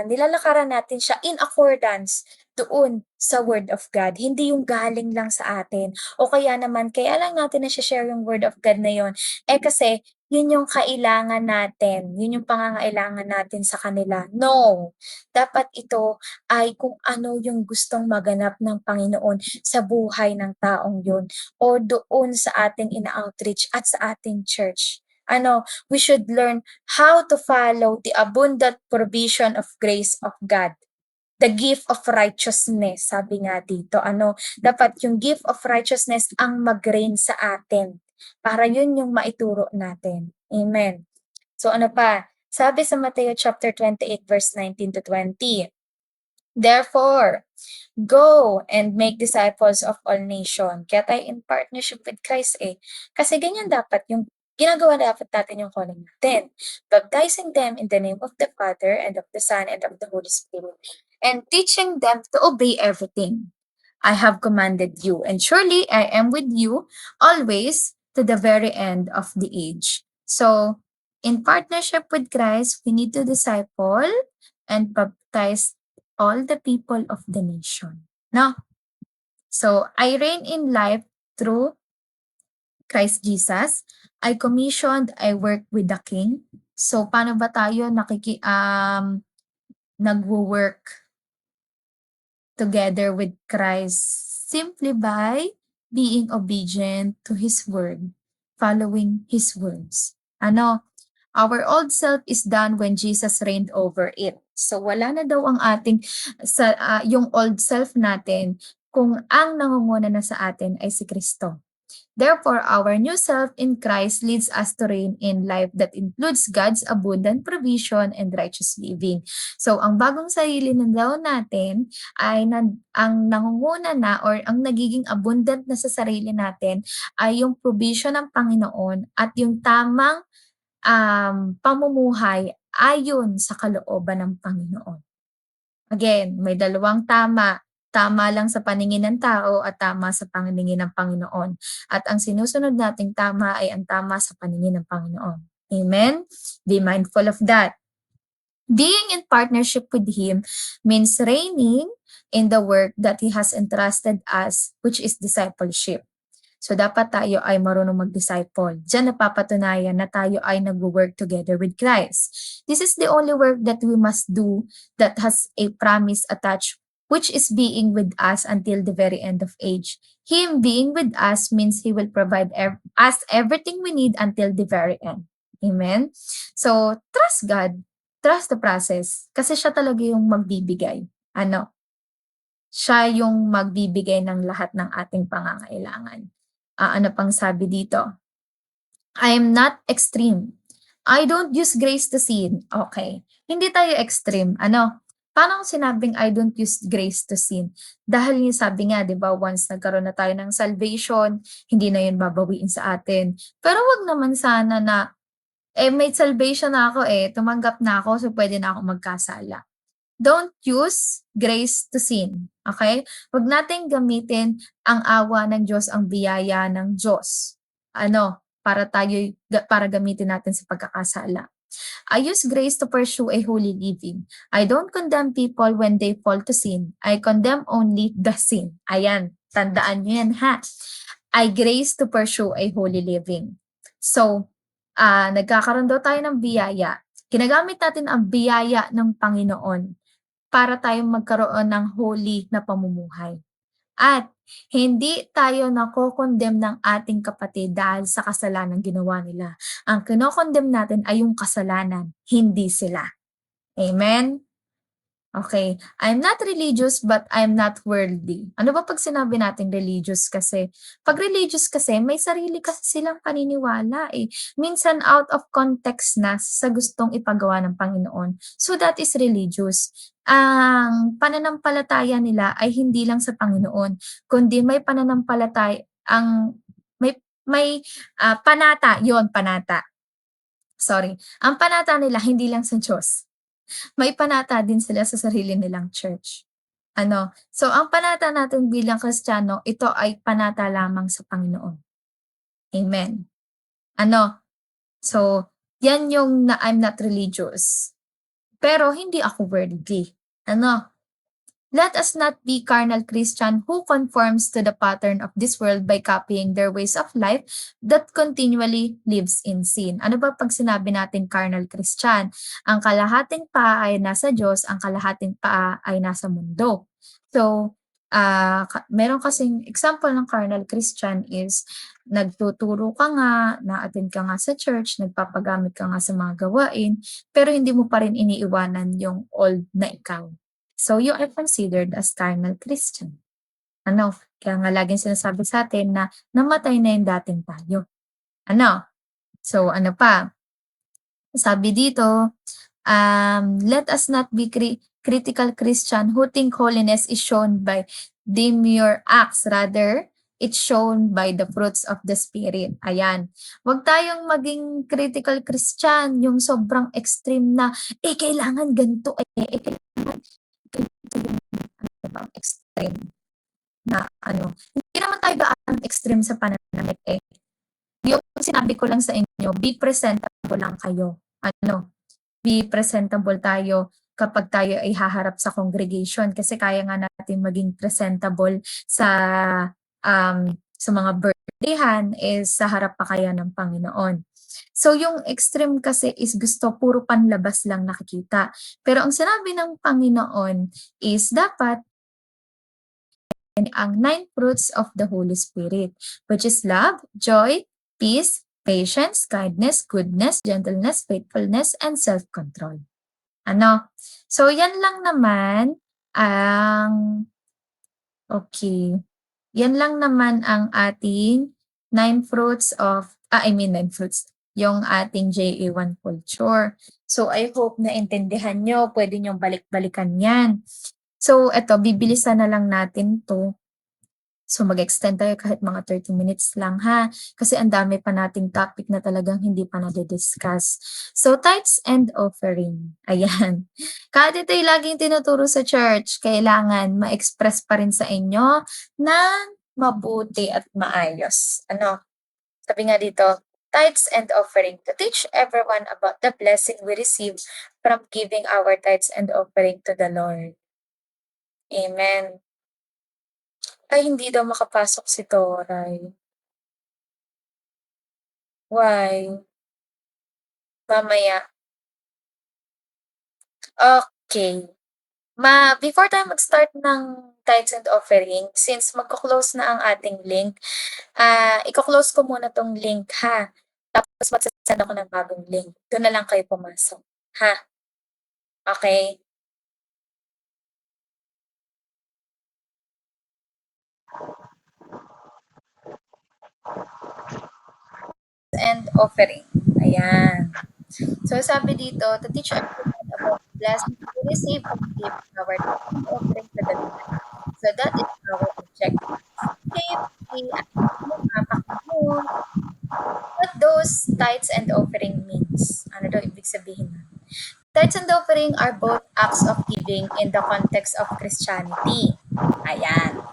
nilalakaran natin siya in accordance doon sa Word of God. Hindi yung galing lang sa atin o kaya naman kaya lang natin share yung Word of God na yun, kasi yun yung kailangan natin, yun yung pangangailangan natin sa kanila. No, dapat ito ay kung ano yung gustong maganap ng Panginoon sa buhay ng taong yun o doon sa ating ina-outreach at sa ating church. Ano, we should learn how to follow the abundant provision of grace of God. The gift of righteousness, sabi nga dito, ano, dapat yung gift of righteousness ang mag-reign sa atin para yun yung maituro natin. Amen. So ano pa? Sabi sa Mateo chapter 28 verse 19 to 20, "Therefore, go and make disciples of all nation." Kaya tayo in partnership with Christ Kasi ganyan dapat yung ginagawa dapat natin yung calling natin. Baptizing them in the name of the Father and of the Son and of the Holy Spirit, and teaching them to obey everything I have commanded you. And surely I am with you always to the very end of the age. So, in partnership with Christ, we need to disciple and baptize all the people of the nation. No? So, I reign in life through Christ Jesus. I commissioned, I work with the King. So, paano ba tayo nagwo-work together with Christ? Simply by being obedient to His word, following His words. Ano? Our old self is done when Jesus reigned over it. So wala na daw ang ating yung old self natin kung ang nangunguna na sa atin ay si Kristo. Therefore, our new self in Christ leads us to reign in life that includes God's abundant provision and righteous living. So, ang bagong sarili na daw natin ay ang nangunguna na or ang nagiging abundant na sa sarili natin ay yung provision ng Panginoon at yung tamang pamumuhay ayon sa kalooban ng Panginoon. Again, may dalawang tama. Tama lang sa paningin ng tao at tama sa paningin ng Panginoon. At ang sinusunod nating tama ay ang tama sa paningin ng Panginoon. Amen? Be mindful of that. Being in partnership with Him means reigning in the work that He has entrusted us, which is discipleship. So dapat tayo ay marunong mag-disciple. Diyan napapatunayan na tayo ay nagwo-work together with Christ. This is the only work that we must do that has a promise attached, which is being with us until the very end of age. Him being with us means He will provide us everything we need until the very end. Amen? So, trust God, trust the process, kasi siya talaga yung magbibigay. Ano, siya yung magbibigay ng lahat ng ating pangangailangan. Ano pang sabi dito? I am not extreme. I don't use grace to sin. Okay. Hindi tayo extreme. Ano? Paano kung sinabing I don't use grace to sin? Dahil yung sabi nga, di ba, once nagkaroon na tayo ng salvation, hindi na yun babawiin sa atin. Pero wag naman sana na, may salvation na ako tumanggap na ako, so pwede na ako magkasala. Don't use grace to sin, okay? Huwag nating gamitin ang awa ng Diyos, ang biyaya ng Diyos. Ano, para gamitin natin sa pagkakasala. I use grace to pursue a holy living. I don't condemn people when they fall to sin. I condemn only the sin. Ayan, tandaan nyo yan ha. I grace to pursue a holy living. So, nagkakaroon daw tayo ng biyaya. Ginagamit natin ang biyaya ng Panginoon para tayong magkaroon ng holy na pamumuhay. At hindi tayo nako-condemn ng ating kapatid dahil sa kasalanan ginawa nila. Ang kino-condemn natin ay yung kasalanan, hindi sila. Amen? Okay, I'm not religious but I'm not worldly. Ano ba 'pag sinabi nating religious kasi? 'Pag religious kasi may sarili kasi silang paniniwala, Minsan out of context na sa gustong ipagawa ng Panginoon. So that is religious. Ang pananampalataya nila ay hindi lang sa Panginoon, kundi may pananampalataya ang may panata, 'yon panata, sorry. Ang panata nila hindi lang sa Diyos. May panata din sila sa sarili nilang church. Ano, so ang panata natin bilang Kristiyano, ito ay panata lamang sa Panginoon. Amen. Ano, so yan yung na I'm not religious, pero hindi ako worldly. Ano, let us not be carnal Christian who conforms to the pattern of this world by copying their ways of life that continually lives in sin. Ano ba 'pag sinabi natin carnal Christian? Ang kalahating paa ay nasa Diyos, ang kalahating paa ay nasa mundo. So, meron kasing example ng carnal Christian is nagtuturo ka nga, na-attend ka nga sa church, nagpapagamit ka nga sa mga gawain, pero hindi mo pa rin iniiwanan yung old na ikaw. So, you are considered as carnal Christian. Ano, kaya nga laging sinasabi sa atin na namatay na yung dating tayo. Ano? So, ano pa? Sabi dito, let us not be critical Christian who think holiness is shown by demure acts, rather it's shown by the fruits of the Spirit. Ayan. Huwag tayong maging critical Christian, yung sobrang extreme na, kailangan ganito, kailangan ganito yung ano bang extreme na ano. Hindi naman tayo gaano extreme sa pananamit Yung sinabi ko lang sa inyo, be presentable lang kayo. Ano, be presentable tayo kapag tayo ay haharap sa congregation kasi kaya nga natin maging presentable sa mga birthdayhan is sa harap pa kaya ng Panginoon. So yung extreme kasi is gusto puro panlabas lang nakikita. Pero ang sinabi ng Panginoon is dapat ang 9 fruits of the Holy Spirit, which is love, joy, peace, patience, kindness, goodness, gentleness, faithfulness, and self-control. Ano? So, yan lang naman ang okay. Yan lang naman ang ating 9 fruits of I mean 9 fruits, yung ating JA1 culture. So, I hope naintindihan niyo, puwede niyong balik-balikan yan. So, eto bibilisan na lang natin 'to. So mag-extend tayo kahit mga 30 minutes lang ha, kasi ang dami pa nating topic na talagang hindi pa nadi-discuss. So tithes and offering, ayan. Kahit ito'y laging tinuturo sa church, kailangan ma-express pa rin sa inyo ng mabuti at maayos. Ano, sabi nga dito, tithes and offering to teach everyone about the blessing we receive from giving our tithes and offering to the Lord. Amen. Ay hindi daw makapasok si Toray. Why? Mamaya. Okay. Before tayo mag-start ng tithes and offering, since magko-close na ang ating link, iko-close ko muna 'tong link ha. Tapos magse-send ako ng bagong link. Do'n na lang kayo pumasok, ha? Okey? And offering, ayan. So sabi dito, to teach everyone about the blessings we receive from giving our tithes and offering to the Lord. So that is our objective. Okay, pakinggan mo what those tithes and offering means. Ano daw ibig sabihin nun? Tithes and offering are both acts of giving in the context of Christianity. Ayan.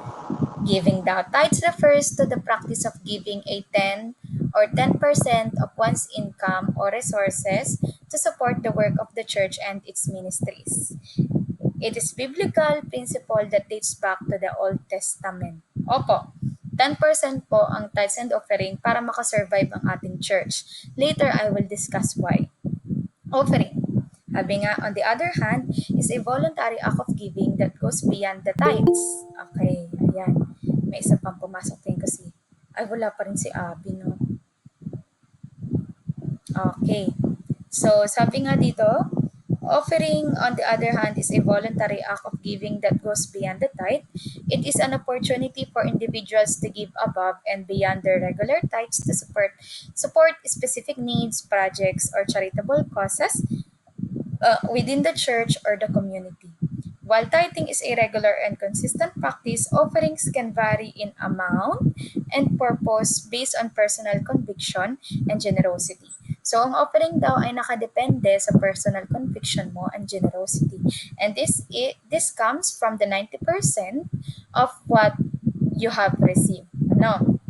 Giving the tithes refers to the practice of giving a 10 or 10% of one's income or resources to support the work of the church and its ministries. It is biblical principle that dates back to the Old Testament. Opo, 10% po ang tithes and offering para makasurvive ang ating church. Later, I will discuss why. Offering. Sabi nga, on the other hand, is a voluntary act of giving that goes beyond the tithes. Okay, ayan. May isa pang pumasok din kasi. Ay, wala pa rin si Abby, no? Okay. So, sabi nga dito, offering, on the other hand, is a voluntary act of giving that goes beyond the tithe. It is an opportunity for individuals to give above and beyond their regular tithes to support specific needs, projects, or charitable causes within the church or the community. While tithing is a regular and consistent practice, offerings can vary in amount and purpose based on personal conviction and generosity. So, ang offering daw ay nakadepende sa personal conviction mo and generosity. And this comes from the 90% of what you have received. Ano?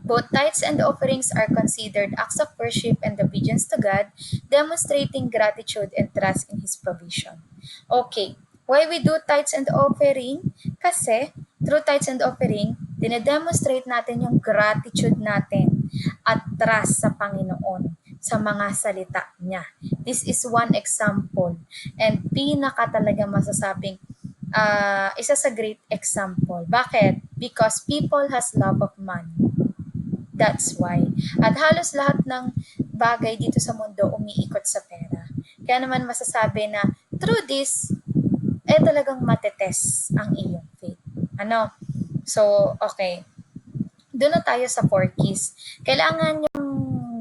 Both tithes and offerings are considered acts of worship and obedience to God, demonstrating gratitude and trust in His provision. Okay, why we do tithes and offering? Kasi through tithes and offering, dinedemonstrate natin yung gratitude natin at trust sa Panginoon sa mga salita niya. This is one example and pinaka talaga masasabing isa sa great example. Bakit? Because people has love of money. That's why. At halos lahat ng bagay dito sa mundo umiikot sa pera. Kaya naman masasabi na through this, talagang matetes ang iyong faith. Ano? So, okay. Doon na tayo sa 4 keys. Kailangan yung,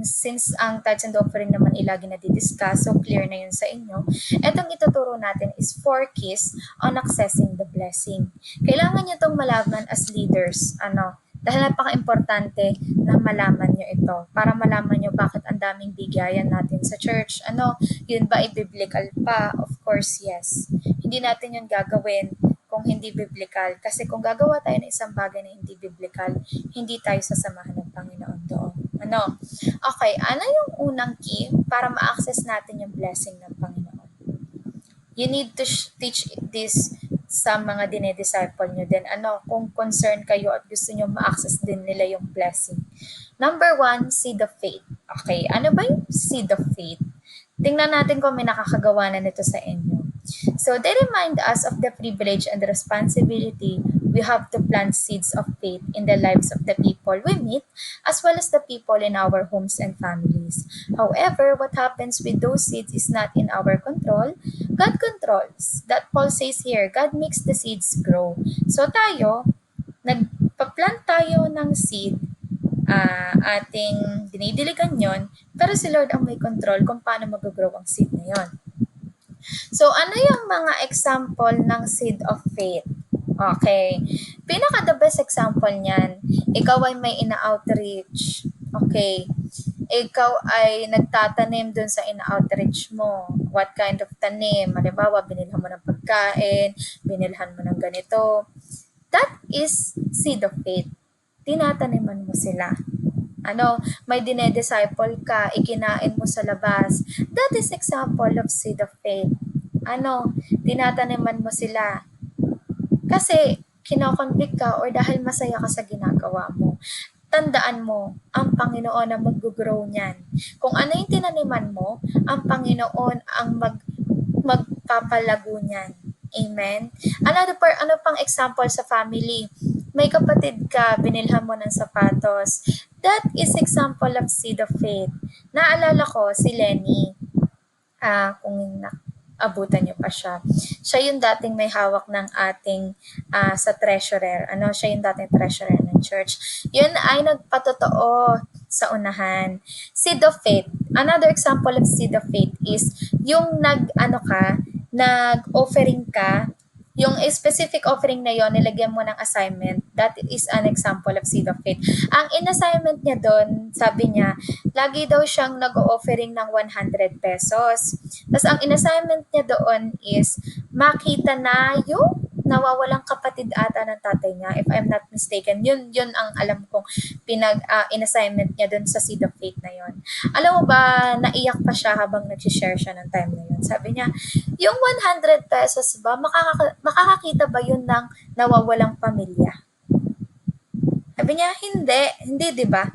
since ang tithes and offering naman ilagi na didiscuss, so clear na yun sa inyo, etong ituturo natin is 4 keys on accessing the blessing. Kailangan nyo itong malaman as leaders. Ano? Dahil napaka-importante na malaman nyo ito para malaman nyo bakit ang daming bigayan natin sa church. Ano, yun ba i-biblical pa? Of course, yes. Hindi natin yun gagawin kung hindi biblical. Kasi kung gagawa tayo ng isang bagay na hindi biblical, hindi tayo sasamahan ng Panginoon doon. Ano? Okay, ano yung unang key para ma-access natin yung blessing ng Panginoon? You need to teach this sa mga dinedisciple nyo din. Ano, kung concerned kayo at gusto nyo ma-access din nila yung blessing. Number 1, seed of faith. Okay, ano ba yung seed of faith? Tingnan natin kung may nakakagawa na nito sa inyo. So they remind us of the privilege and the responsibility we have to plant seeds of faith in the lives of the people we meet, as well as the people in our homes and families. However, what happens with those seeds is not in our control. God controls. That Paul says here, God makes the seeds grow. So tayo, nagpa-plant tayo ng seed, ating dinidiligan yon, pero si Lord ang may control kung paano mag-grow ang seed na yon. So, ano yung mga example ng seed of faith? Okay. Pinaka the best example niyan, ikaw ay may ina-outreach. Okay. Ikaw ay nagtatanim dun sa ina-outreach mo. What kind of tanim? Halimbawa, binilhan mo ng pagkain, binilhan mo ng ganito. That is seed of faith. Tinataniman mo sila. Ano, may dinedisciple ka, ikinain mo sa labas. That is example of seed of faith. Ano, tinataniman mo sila. Kasi, kinoconvict ka or dahil masaya ka sa ginagawa mo. Tandaan mo, ang Panginoon ang mag-grow niyan. Kung ano yung tinaniman mo, ang Panginoon ang magpapalago niyan. Amen? Ano pang example sa family? May kapatid ka, binilhan mo ng sapatos. that is example of seed of faith. Naalala ko si Lenny, kung abutan niyo pa siya. Siya yung dating may hawak ng ating sa treasurer. Siya yung dating treasurer ng church. Yun ay nagpatotoo sa unahan. Seed of faith. Another example of seed of faith is yung nag-offering ka, yung specific offering na yon nilagyan mo ng assignment, that is an example of seed of faith. Ang in-assignment niya doon, sabi niya, lagi daw siyang nag-offering ng 100 pesos. Tapos ang in-assignment niya doon is makita na yung nawawalang kapatid ata ng tatay niya, if I'm not mistaken. Yun ang alam kong in-assignment niya doon sa seed of faith na yon. Alam mo ba, naiyak pa siya habang nag-share siya ng time na yun. Sabi niya, yung 100 pesos ba, makakakita ba yun ng nawawalang pamilya? Sabi niya, hindi 'di ba?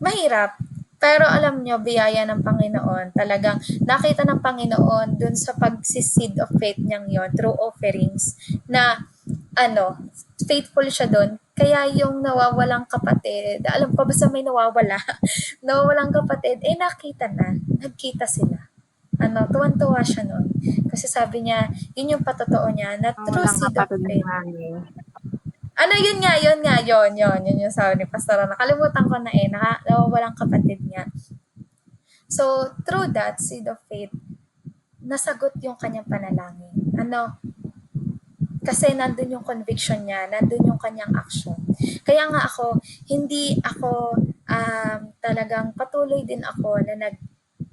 Mahirap. Pero alam nyo, biyaya ng Panginoon, talagang nakita ng Panginoon dun sa pagsiseed of faith niyang yon through offerings na faithful siya dun. Kaya yung nawawalang kapatid, alam ko basta may nawawala, nawawalang kapatid, nakita na, nagkita sila. Tuwan-tuwa siya nun. Kasi sabi niya, yun yung patotoo niya, na through Walang seed of kapatid faith. na eh. Yun yung sabi ni Pastor. Nakalimutan ko na nawawalang kapatid niya. So, through that seed of faith, nasagot yung kanyang panalangin. Kasi nandun yung conviction niya, nandun yung kanyang action. Kaya nga hindi ako talagang patuloy din ako na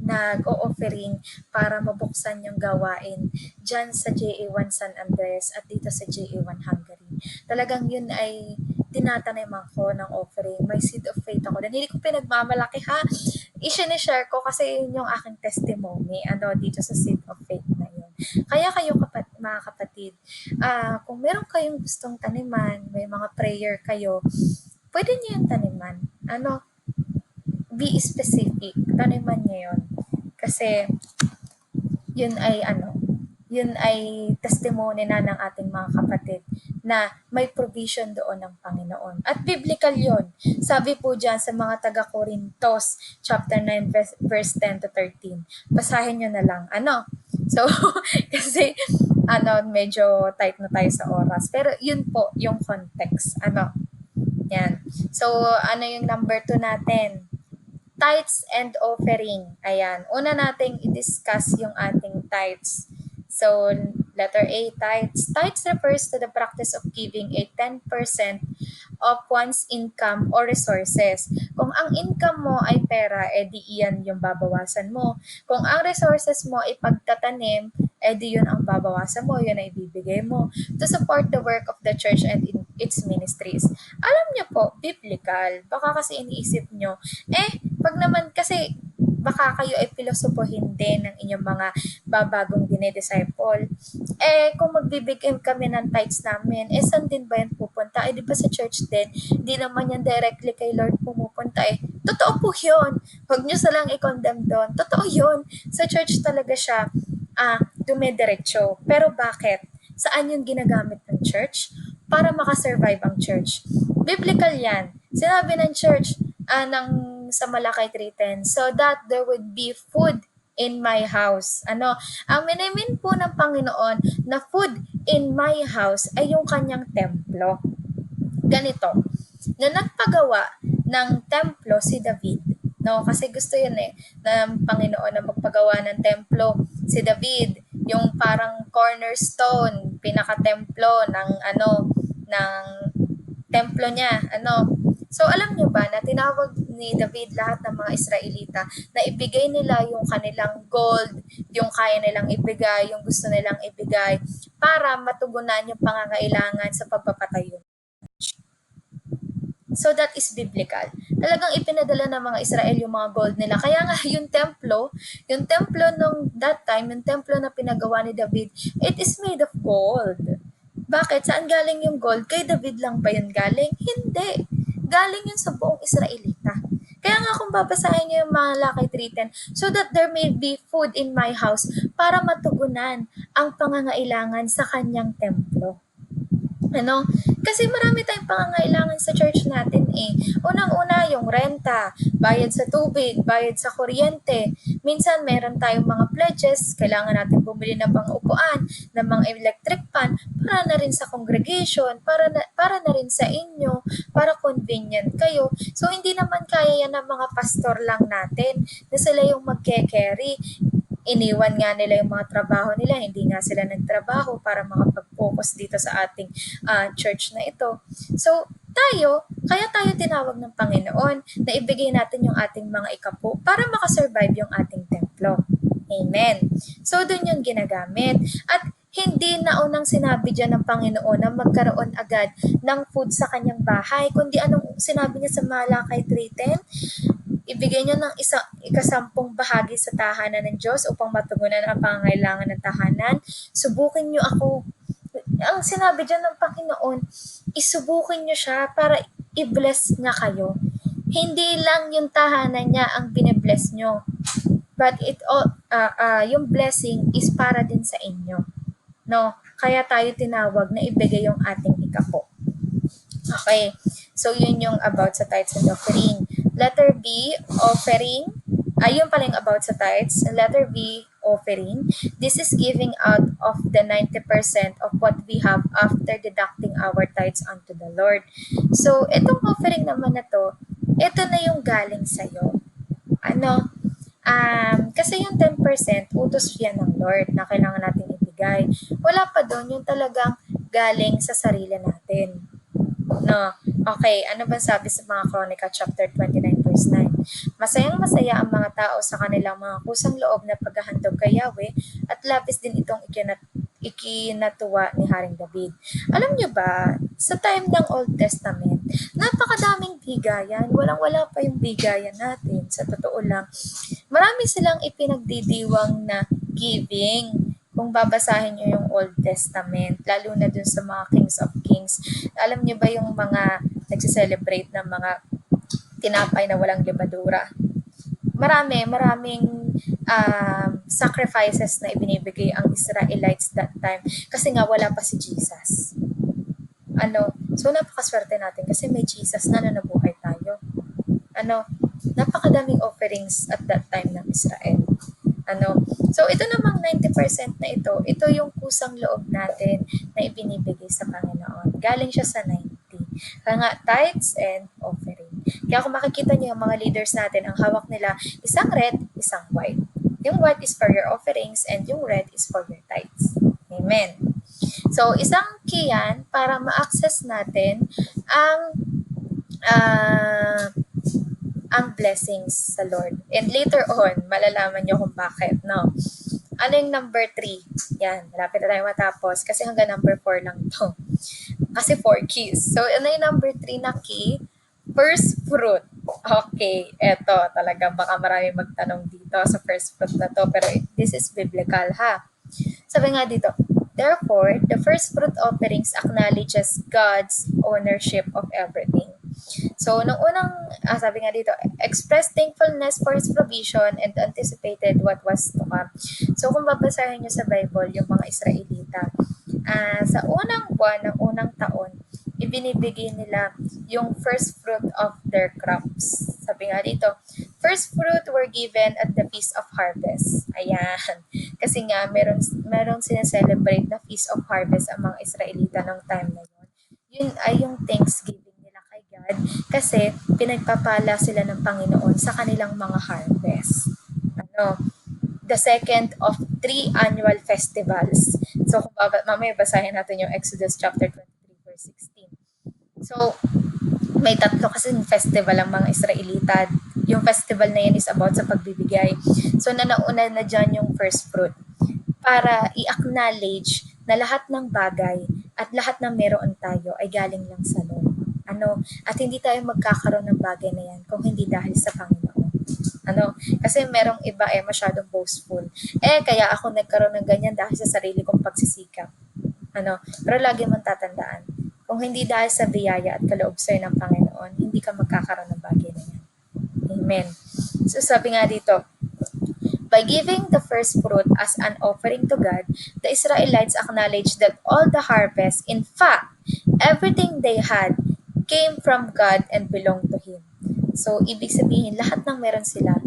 nag-o-offering para mabuksan yung gawain dyan sa JA1 San Andres at dito sa JA1 Hungary. Talagang yun ay tinataniman ko ng offering. May seed of faith ako. Dan hindi ko pinagmamalaki ha. I-share ko kasi yun yung aking testimony dito sa seed of faith na yun. Kaya kayo mga kapatid, kung meron kayong gustong taniman, may mga prayer kayo, pwede niyo yung taniman. Be specific. Taniman niyo yun. Kasi yun ay testimony na ng ating mga kapatid na may provision doon ng Panginoon. At biblical yun. Sabi po dyan sa mga taga-Corintos, chapter 9, verse 10 to 13. Basahin nyo na lang. So, kasi, medyo tight na tayo sa oras. Pero yun po, yung context. Yan. So, yung number 2 natin? Tithes and offering. Ayan. Una nating i-discuss yung ating tithes. So, letter A, tithes. Tithes refers to the practice of giving a 10% of one's income or resources. Kung ang income mo ay pera, di iyan yung babawasan mo. Kung ang resources mo ay pagtatanim, di yun ang babawasan mo, yun ay ibibigay mo to support the work of the church and its ministries. Alam niyo po, biblical. Baka kasi iniisip nyo, pag naman kasi baka kayo ay pilosopohin din ng inyong mga babagong dinedisciple. Kung magbibigay kami ng tithes namin, saan din ba yan pupunta? Di ba sa church din? Di naman yan directly kay Lord pumupunta Totoo po yun. Huwag nyo salang i-condemn doon. Totoo yun. Sa church talaga siya dumidiretso. Pero bakit? Saan yung ginagamit ng church? Para makasurvive ang church. Biblical yan. Sinabi ng church, sa Malakay 3:10, so that there would be food in my house. Ang minimin po ng Panginoon na food in my house ay yung kanyang templo. Ganito, na nagpagawa ng templo si David, kasi gusto yun ng Panginoon na magpagawa ng templo si David, yung parang cornerstone, pinaka-templo ng templo niya. So alam niyo ba na tinawag ni David lahat ng mga Israelita na ibigay nila yung kanilang gold, yung kaya nilang ibigay, yung gusto nilang ibigay para matugunan yung pangangailangan sa pagpapatayo. So that is biblical. Talagang ipinadala ng mga Israel yung mga gold nila. Kaya nga yung templo nung that time, yung templo na pinagawa ni David, it is made of gold. Bakit? Saan galing yung gold? Kay David lang ba yun galing? Hindi. Galing yun sa buong Israelita. Kaya nga kung babasahin niyo yung mga Malakay 3:10, so that there may be food in my house para matugunan ang pangangailangan sa kanyang templo. Ano, kasi marami tayong pangangailangan sa church natin eh. Unang-una, yung renta, bayad sa tubig, bayad sa kuryente. Minsan, meron tayong mga pledges, kailangan natin bumili ng mga upuan, ng mga electric fan, para na rin sa congregation, para na rin sa inyo, para convenient kayo. So, hindi naman kaya yan ng mga pastor lang natin na sila yung magke-carry. Iniwan nga nila yung mga trabaho nila, hindi nga sila nagtrabaho para makapag-focus dito sa ating church na ito. So, kaya tayo tinawag ng Panginoon na ibigay natin yung ating mga ikapo para makasurvive yung ating templo. Amen. So, dun yung ginagamit. At hindi na unang sinabi dyan ng Panginoon na magkaroon agad ng food sa kanyang bahay, kundi anong sinabi niya sa Malakay 3:10? Ibigay niyo ng ikasampung bahagi sa tahanan ng Diyos upang matugunan ang pangangailangan ng tahanan. Subukin niyo ako. Ang sinabi dyan ng Panginoon, isubukin niyo siya para i-bless niya kayo. Hindi lang yung tahanan niya ang bine-bless niyo, but yung blessing is para din sa inyo. No? Kaya tayo tinawag na ibigay yung ating ikapo. Okay. So, yun yung about sa tithes and offering. Letter B, offering. Ayun pala yung about sa tithes. Letter B, offering. This is giving out of the 90% of what we have after deducting our tithes unto the Lord. So, itong offering naman na to, ito na yung galing sa'yo. Ano? Kasi yung 10%, utos yan ng Lord na kailangan natin ibigay. Wala pa doon yung talagang galing sa sarili natin. No. Okay, ano ba sabi sa mga Kronika chapter 29 verse 9? Masayang-masaya ang mga tao sa kanilang mga kusang loob na paghahandog kay Yahweh at labis din itong ikinatuwa ni Haring David. Alam niyo ba, sa time ng Old Testament, napakadaming bigayan. Walang-wala pa yung bigayan natin. Sa totoo lang, marami silang ipinagdidiwang na giving. Kung babasahin niyo yung Old Testament, lalo na dun sa mga Kings of Kings, alam niyo ba yung mga nagse-celebrate ng mga tinapay na walang libadura? Maraming sacrifices na ibinibigay ang Israelites that time kasi nga wala pa si Jesus. So napakaswerte natin kasi may Jesus na nabuhay tayo. Napakadaming offerings at that time ng Israel. So ito namang 90% na ito yung kusang loob natin na ibinibigay sa Panginoon. Galing siya sa 90. Kaya nga, tithes and offering. Kaya kung makikita niyo yung mga leaders natin, ang hawak nila, isang red, isang white. Yung white is for your offerings and yung red is for your tithes. Amen. So, isang key yan para ma-access natin ang blessings sa Lord. And later on, malalaman nyo kung bakit, no? Ano yung number 3? Yan, malapit na tayo matapos kasi hanggang number 4 lang to. Kasi 4 keys. So, ano yung number 3 na key? First fruit. Okay, eto talaga baka marami magtanong dito sa first fruit na to, pero this is biblical ha. Sabi nga dito, therefore, the first fruit offerings acknowledges God's ownership of everything. So, nung unang, sabi nga dito, express thankfulness for His provision and anticipated what was to come. So, kung babasahin nyo sa Bible, yung mga Israelita, sa unang buwan ng unang taon, ibinibigay nila yung first fruit of their crops. Sabi nga dito, first fruit were given at the Feast of Harvest. Ayan. Kasi nga, meron sineselebrate na Feast of Harvest ang mga Israelita ng time na yun. Yun ay yung Thanksgiving nila kay God kasi pinagpapala sila ng Panginoon sa kanilang mga harvest. The second of 3 annual festivals. So, kung mamaya basahin natin yung Exodus chapter 23 verse 16. So, may 3 kasi festival ang mga Israelita. Yung festival na yan is about sa pagbibigay. So, nauna na dyan yung first fruit para i-acknowledge na lahat ng bagay at lahat ng meron tayo ay galing lang sa Lord. At hindi tayo magkakaroon ng bagay na yan kung hindi dahil sa Panginoon. Kasi merong iba masyadong boastful. Kaya ako nagkaroon ng ganyan dahil sa sarili kong pagsisikap. Pero lagi mong tatandaan, kung hindi dahil sa biyaya at kaloob sa'yo ng Panginoon, hindi ka magkakaroon ng bagay na yan. Amen. So sabi nga dito, by giving the first fruit as an offering to God, the Israelites acknowledged that all the harvest, in fact, Everything they had came from God and belonged to Him. So, ibig sabihin, lahat ng meron sila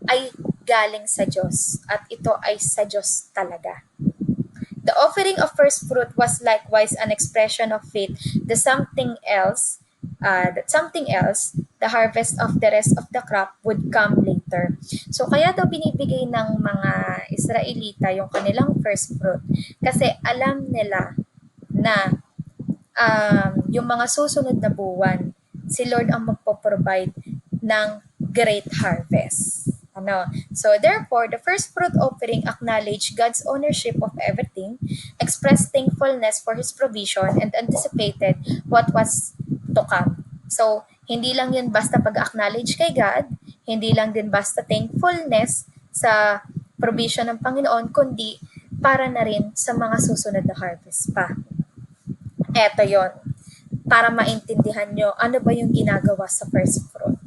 ay galing sa Diyos at ito ay sa Diyos talaga. The offering of first fruit was likewise an expression of faith. The harvest of the rest of the crop would come later. So kaya daw binibigay ng mga Israelita yung kanilang first fruit kasi alam nila na yung mga susunod na buwan, si Lord ang magpo-provide ng great harvest. So therefore, the first fruit offering acknowledged God's ownership of everything, expressed thankfulness for His provision, and anticipated what was to come. So, hindi lang yun basta pag-acknowledge kay God, hindi lang din basta thankfulness sa provision ng Panginoon, kundi para na rin sa mga susunod na harvest pa. Eto yon, para maintindihan nyo ano ba yung ginagawa sa first fruit.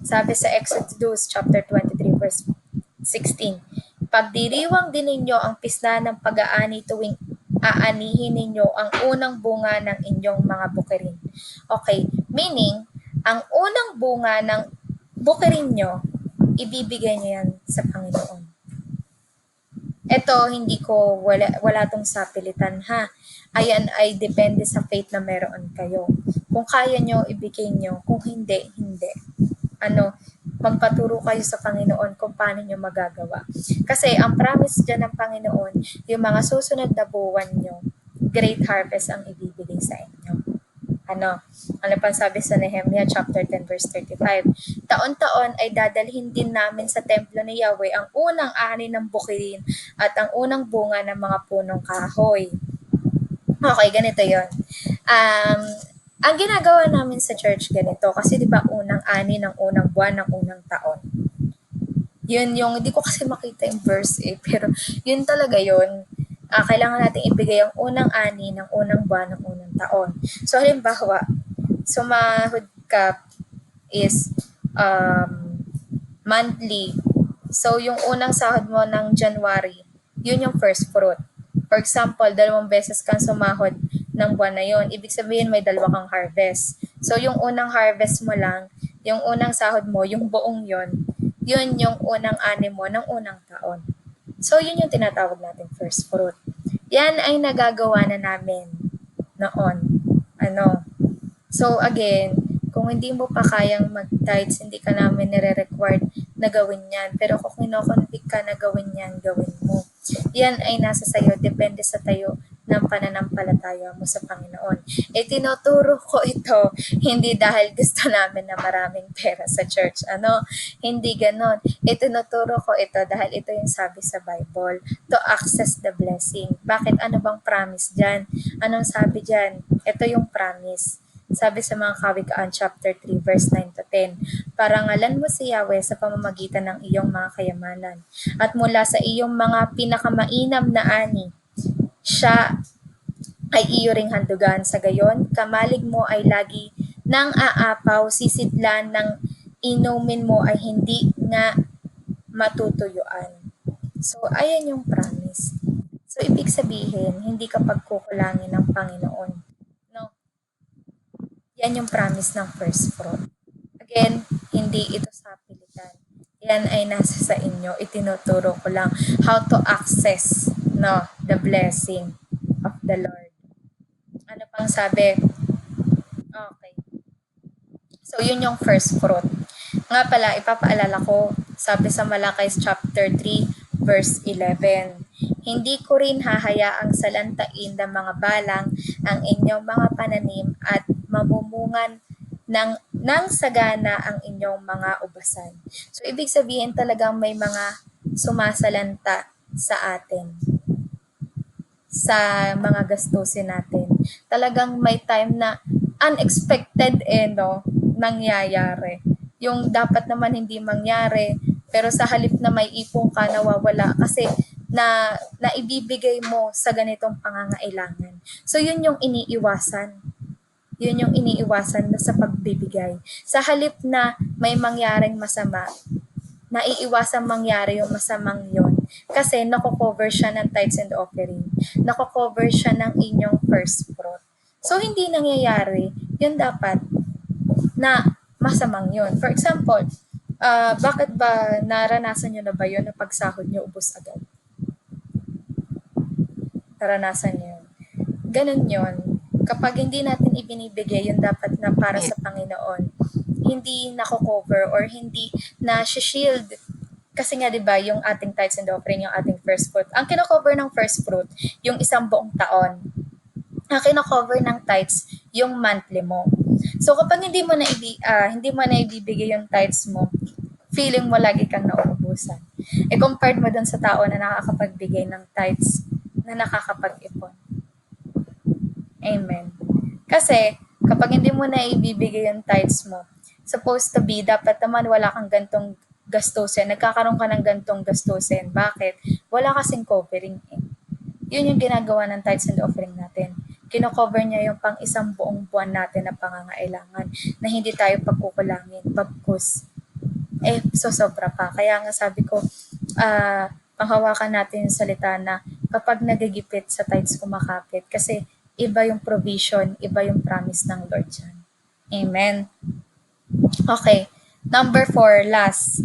Sabi sa Exodus chapter 23 verse 16, pagdiriwang din ninyo ang pisna ng pag-aani tuwing aanihin ninyo ang unang bunga ng inyong mga bukirin. Okay, meaning, ang unang bunga ng bukirin nyo, ibibigay nyo yan sa Panginoon. Ito, hindi ko, wala tong sapilitan ha. Ayan ay depende sa faith na meron kayo. Kung kaya nyo, ibigay nyo. Kung hindi, hindi. Magpaturo kayo sa Panginoon kung paano nyo magagawa. Kasi ang promise dyan ng Panginoon, yung mga susunod na buwan nyo, great harvest ang ibibigay sa inyo. Ano pang sabi sa Nehemiah chapter 10 verse 35, taon-taon ay dadalhin din namin sa templo ni Yahweh ang unang ani ng bukirin at ang unang bunga ng mga punong kahoy. Okay, ganito yon. Ang ginagawa namin sa church ganito, kasi di ba unang ani ng unang buwan ng unang taon. Yun yung, hindi ko kasi makita yung verse pero yun talaga yun. Kailangan natin ibigay ang unang ani ng unang buwan ng unang taon. So, halimbawa, sumahod ka is monthly. So, yung unang sahod mo ng January, yun yung first fruit. For example, 2 beses kang sumahod ng buwan na yun. Ibig sabihin, may 2 kang harvest. So, yung unang harvest mo lang, yung unang sahod mo, yung buong yun yung unang ani mo ng unang taon. So, yun yung tinatawag natin first fruit. Yan ay nagagawa na namin noon. So, again, kung hindi mo pa kayang mag-tithes, hindi ka namin nire-required na gawin yan. Pero kung kinoconvict ka na gawin yan, gawin mo. Yan ay nasa sayo, depende sa tayo ng pananampalataya mo sa Panginoon. Tinuturo ko ito, hindi dahil gusto namin na maraming pera sa church. Hindi ganon. Tinuturo ko ito dahil ito yung sabi sa Bible, to access the blessing. Bakit? Ano bang promise dyan? Anong sabi dyan? Ito yung promise. Sabi sa mga Kawikaan chapter 3 verse 9 to 10, parangalan mo si Yahweh sa pamamagitan ng iyong mga kayamanan at mula sa iyong mga pinakamainam na ani, siya ay iyo ring handugan. Sa gayon, kamalig mo ay lagi nang aapaw, sisidlan ng inumin mo ay hindi nga matutuyuan. So, ayan yung promise. So, ibig sabihin, hindi ka pagkukulangin ng Panginoon. No? Yan yung promise ng first fruit. Again, hindi ito sapilitan. Yan ay nasa sa inyo. Itinuturo ko lang how to access the blessing of the Lord. Ano pang sabi? Okay. So, yun yung first fruit. Nga pala, ipapaalala ko, sabi sa Malakay chapter 3, verse 11, hindi ko rin hahayaang salantain ng mga balang ang inyong mga pananim at mamumungan ng sagana ang inyong mga ubasan. So, ibig sabihin talagang may mga sumasalanta sa atin, sa mga gastusin natin. Talagang may time na unexpected nangyayari. Yung dapat naman hindi mangyari, pero sa halip na may ipon ka, nawawala kasi na ibibigay mo sa ganitong pangangailangan. So, yun yung iniiwasan. Yun yung iniiwasan sa pagbibigay. Sa halip na may mangyaring masama, naiiwasan mangyari yung masamang yon kasi nako-cover siya ng tithes and offering. Nako-cover siya ng inyong first fruit. So, hindi nangyayari, yun dapat na masamang yun. For example, bakit ba naranasan nyo na ba yun na pagsahod nyo ubos agad? Naranasan nyo yun. Ganun yun. Kapag hindi natin ibinibigay yung dapat na para sa Panginoon, hindi nako-cover or hindi na shield. Kasi nga 'di ba, yung ating tithes and offering, yung ating first fruit. Ang kino-cover ng first fruit, yung isang buong taon. Ang kino-cover ng tithes, yung monthly mo. So kapag hindi mo na ibibigay yung tithes mo, feeling mo lagi kang nauubusan. Compared mo dun sa tao na nakakapagbigay ng tithes, na nakakapag-ipon. Amen. Kasi, kapag hindi mo na ibibigay yung tithes mo, supposed to be, dapat naman wala kang gantong gastusin. Nagkakaroon ka ng gantong gastusin. Bakit? Wala kasing covering eh. Yun yung ginagawa ng tithes and offering natin. Kino-cover niya yung pang isang buong buwan natin na pangangailangan na hindi tayo pagkukulangin. Bagkus, sosobra pa. Kaya nga sabi ko, panghawakan natin yung salita na kapag nagigipit sa tithes kumakapit. Kasi iba yung provision, iba yung promise ng Lord dyan. Amen. Okay. Number 4, last.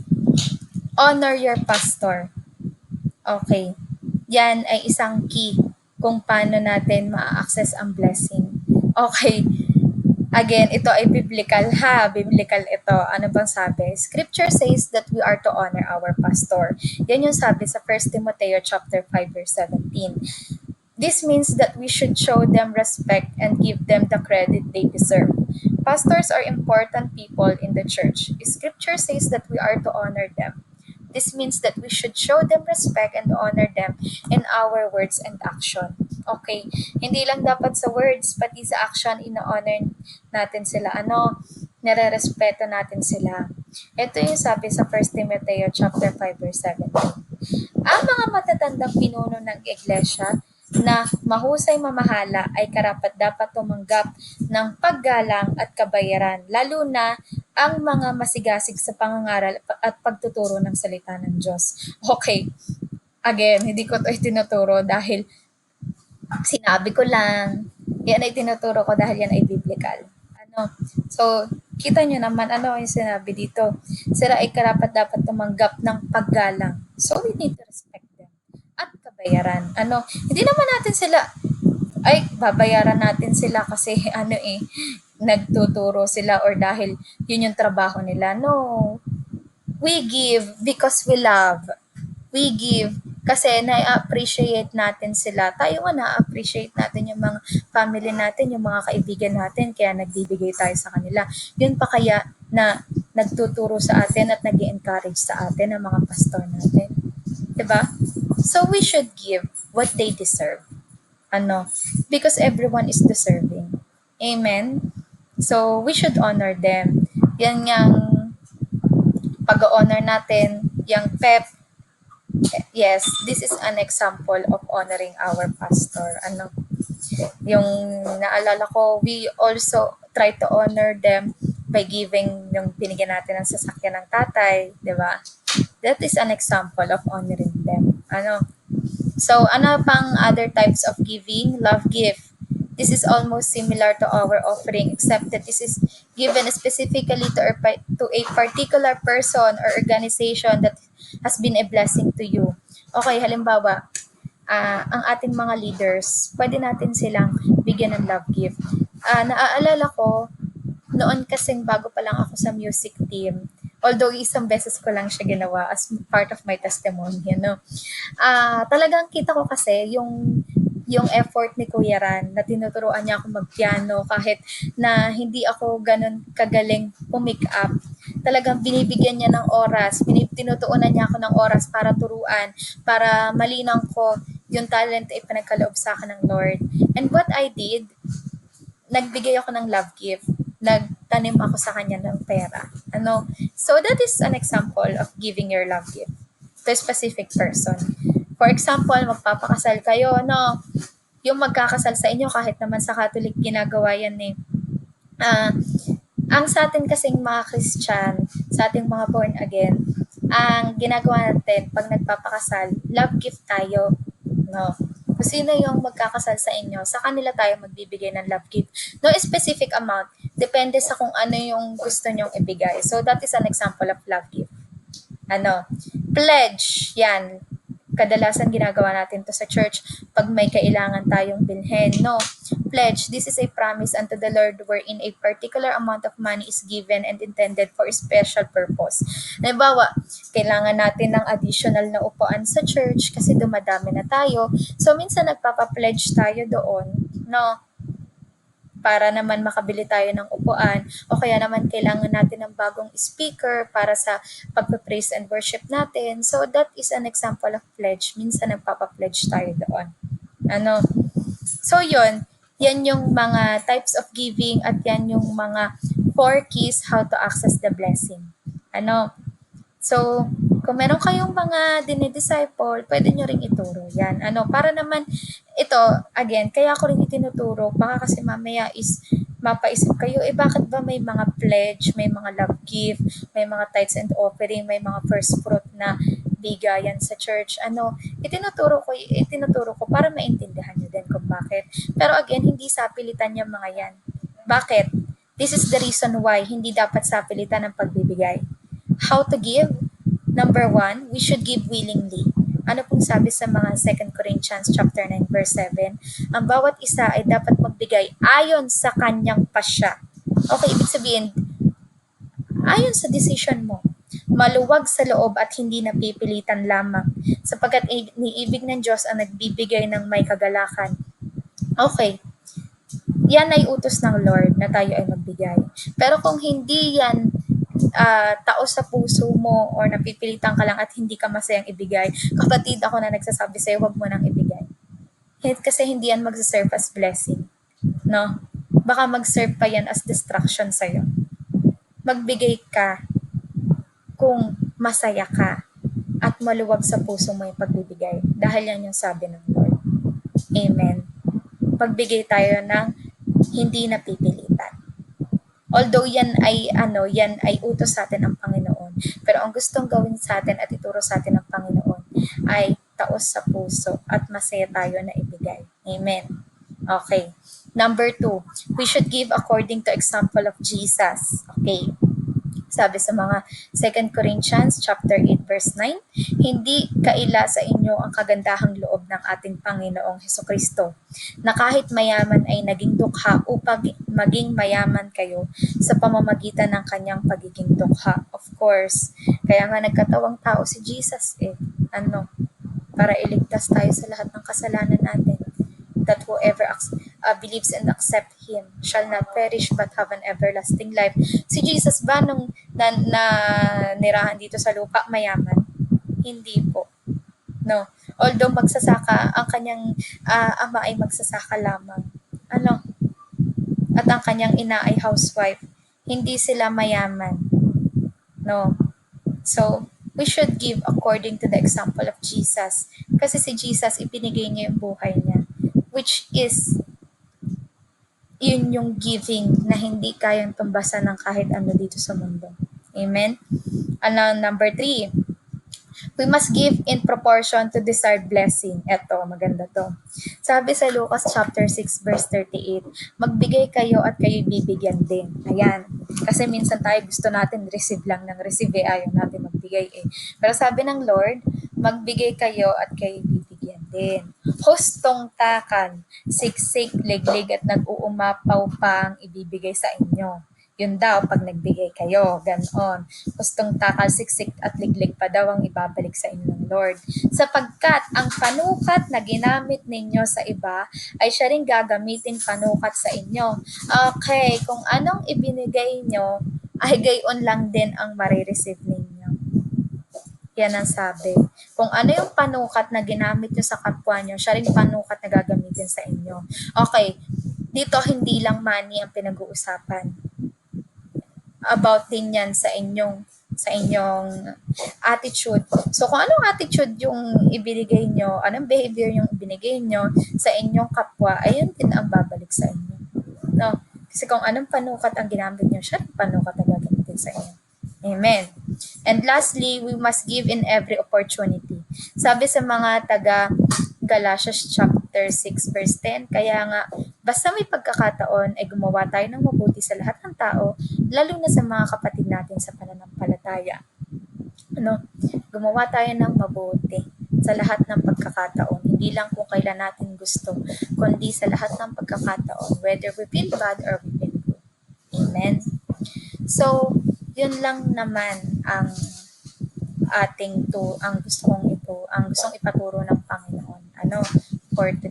Honor your pastor. Okay. Yan ay isang key kung paano natin ma-access ang blessing. Okay. Again, ito ay biblical ha. Biblical ito. Ano bang sabi? Scripture says that we are to honor our pastor. Yan yung sabi sa 1 Timoteo chapter 5 verse 17. This means that we should show them respect and give them the credit they deserve. Pastors are important people in the church. Scripture says that we are to honor them. This means that we should show them respect and honor them in our words and action. Okay? Hindi lang dapat sa words, pati sa action, ina-honor natin sila. Nare-respeto natin sila. Ito yung sabi sa 1 Timoteo chapter 5 verse 17. Ang mga matatandang pinuno ng iglesia na mahusay mamahala ay karapat-dapat tumanggap ng paggalang at kabayaran, lalo na ang mga masigasig sa pangangaral at pagtuturo ng salita ng Diyos. Okay, again, hindi ko ito itinuturo dahil sinabi ko lang, yan ay tinuturo ko dahil yan ay biblical. So, kita nyo naman ano yung sinabi dito. Sila ay karapat-dapat tumanggap ng paggalang. So, we need to respect them. At kabayaran. Hindi naman natin sila, babayaran natin sila kasi nagtuturo sila or dahil yun yung trabaho nila. No. We give because we love. We give kasi na-appreciate natin sila. Tayo nga na-appreciate natin yung mga family natin, yung mga kaibigan natin, kaya nagbibigay tayo sa kanila. Yun pa kaya na nagtuturo sa atin at nag-encourage sa atin ang mga pastor natin. Diba? So we should give what they deserve. Because everyone is deserving. Amen? So we should honor them. Yan yung pag-honor natin, yung PEP. Yes, this is an example of honoring our pastor. Yung naalala ko, we also try to honor them by giving yung binigyan natin ng sasakyan ng tatay, di ba? That is an example of honoring them. So, pang other types of giving? Love gift. This is almost similar to our offering except that this is given specifically to a particular person or organization that has been a blessing to you. Okay, halimbawa, ang ating mga leaders, pwede natin silang bigyan ng love gift. Naaalala ko, noon kasing bago pa lang ako sa music team, although isang beses ko lang siya ginawa as part of my testimony, talagang kita ko kasi yung effort ni Kuya Ran na tinuturuan niya ako magpiano kahit na hindi ako ganun kagaling pumick up. Talagang binibigyan niya ng oras, tinutuunan niya ako ng oras para turuan, para malinang ko yung talent ay pinagkaloob sa akin ng Lord. And what I did, nagbigay ako ng love gift. Nagtanim ako sa kanya ng pera. So that is an example of giving your love gift to a specific person. For example, magpapakasal kayo, yung magkakasal sa inyo, kahit naman sa Catholic ginagawa yan ang sa atin kasing mga Christian, sa ating mga born again, ang ginagawa natin pag nagpapakasal, love gift tayo. Kung sino yung magkakasal sa inyo, sa kanila tayo magbibigay ng love gift. No specific amount, depende sa kung ano yung gusto nyong ibigay. So that is an example of love gift. Pledge, yan. Kadalasan ginagawa natin to sa church pag may kailangan tayong bilhin. No, pledge, this is a promise unto the Lord wherein a particular amount of money is given and intended for a special purpose. Halimbawa, kailangan natin ng additional na upuan sa church kasi dumadami na tayo. So, minsan nagpapa-pledge tayo doon, no? Para naman makabili tayo ng upuan o kaya naman kailangan natin ng bagong speaker para sa pagpe-praise and worship natin. So that is an example of pledge. Minsan nagpapa-pledge tayo doon. So yun, yan yung mga types of giving at yan yung mga 4 keys how to access the blessing. So, kung meron kayong mga dinidisciple, pwede nyo ring ituro yan. Para naman, ito, again, kaya ko rin itinuturo, baka kasi mamaya is mapaisip kayo, bakit ba may mga pledge, may mga love gift, may mga tithes and offering, may mga first fruit na bigayan sa church. Itinuturo ko para maintindihan nyo din kung bakit. Pero again, hindi sapilitan yung mga yan. Bakit? This is the reason why hindi dapat sapilitan ang pagbibigay. How to give? Number 1, we should give willingly. Ano pong sabi sa mga 2 Corinthians chapter 9 verse 7? Ang bawat isa ay dapat magbigay ayon sa kanyang pasya. Okay, ibig sabihin, ayon sa decision mo. Maluwag sa loob at hindi napipilitan lamang, sapagkat iniibig ng Diyos ang nagbibigay ng may kagalakan. Okay, yan ay utos ng Lord na tayo ay magbigay. Pero kung hindi yan tao sa puso mo or napipilitan ka lang at hindi ka masayang ibigay, kapatid, ako na nagsasabi sa'yo, wag mo nang ibigay. Kasi hindi yan mag-serve as blessing. No? Baka mag-serve pa yan as distraction sa'yo. Magbigay ka kung masaya ka at maluwag sa puso mo yung pagbibigay. Dahil yan yung sabi ng Lord. Amen. Pagbigay tayo ng hindi napipilitan. Although yan ay utos sa atin ng Panginoon. Pero ang gustong gawin sa atin at ituro sa atin ng Panginoon ay taos sa puso at masaya tayo na ibigay. Amen. Okay. Number 2, we should give according to example of Jesus. Okay. Sabi sa mga 2 Corinthians chapter 8 verse 9, hindi kaila sa inyo ang kagandahang loob ng ating Panginoong Hesukristo, na kahit mayaman ay naging dukha upang maging mayaman kayo sa pamamagitan ng kanyang pagiging dukha. Of course, kaya nga nagkatawang tao si Jesus para iligtas tayo sa lahat ng kasalanan natin. That whoever believes and accept Him shall not perish but have an everlasting life. Si Jesus ba nung nirahan dito sa lupa mayaman? Hindi po. No. Although magsasaka, ang kanyang ama ay magsasaka lamang. At ang kanyang ina ay housewife. Hindi sila mayaman. No. So, we should give according to the example of Jesus. Kasi si Jesus, ipinigay niya yung buhay niya. Which is, yun yung giving na hindi kayang tumbasan ng kahit ano dito sa mundo. Amen? Number 3, we must give in proportion to desired blessing. Eto, maganda to. Sabi sa Lucas chapter 6 verse 38, magbigay kayo at kayo bibigyan din. Ayan. Kasi minsan tayo gusto natin receive lang ng receive, ayaw natin magbigay eh. Pero sabi ng Lord, magbigay kayo at kayo bibigyan din. Hustong takan, siksik, liglig at nag-uumapaw pa ang ibibigay sa inyo. Yun daw pag nagbigay kayo, ganon. Hustong takal, siksik at liglig pa daw ang ibabalik sa inyo ng Lord. Sapagkat ang panukat na ginamit ninyo sa iba ay siya rin gagamitin panukat sa inyo. Okay, kung anong ibinigay nyo ay gayon lang din ang marireceive ninyo. Yan ang sabi. Kung ano yung panukat na ginamit nyo sa kapwa nyo, siya rin panukat na gagamitin sa inyo. Okay, dito hindi lang money ang pinag-uusapan. About din yan sa inyong attitude. So kung anong attitude yung ibinigay nyo, anong behavior yung ibinigay nyo sa inyong kapwa, ayun din ang babalik sa inyo. No? Kasi kung anong panukat ang ginamit nyo, siya rin panukat na gagamitin sa inyo. Amen. And lastly, we must give in every opportunity. Sabi sa mga taga Galatians chapter 6 verse 10. Kaya nga, basta may pagkakataon ay gumawa tayo ng mabuti sa lahat ng tao, lalo na sa mga kapatid natin sa pananampalataya. Gumawa tayo ng mabuti sa lahat ng pagkakataon. Hindi lang kung kailan natin gusto, kundi sa lahat ng pagkakataon, whether we feel bad or we feel good. Amen? So, yun lang naman ang ang gustong ipaturo ng Panginoon for today.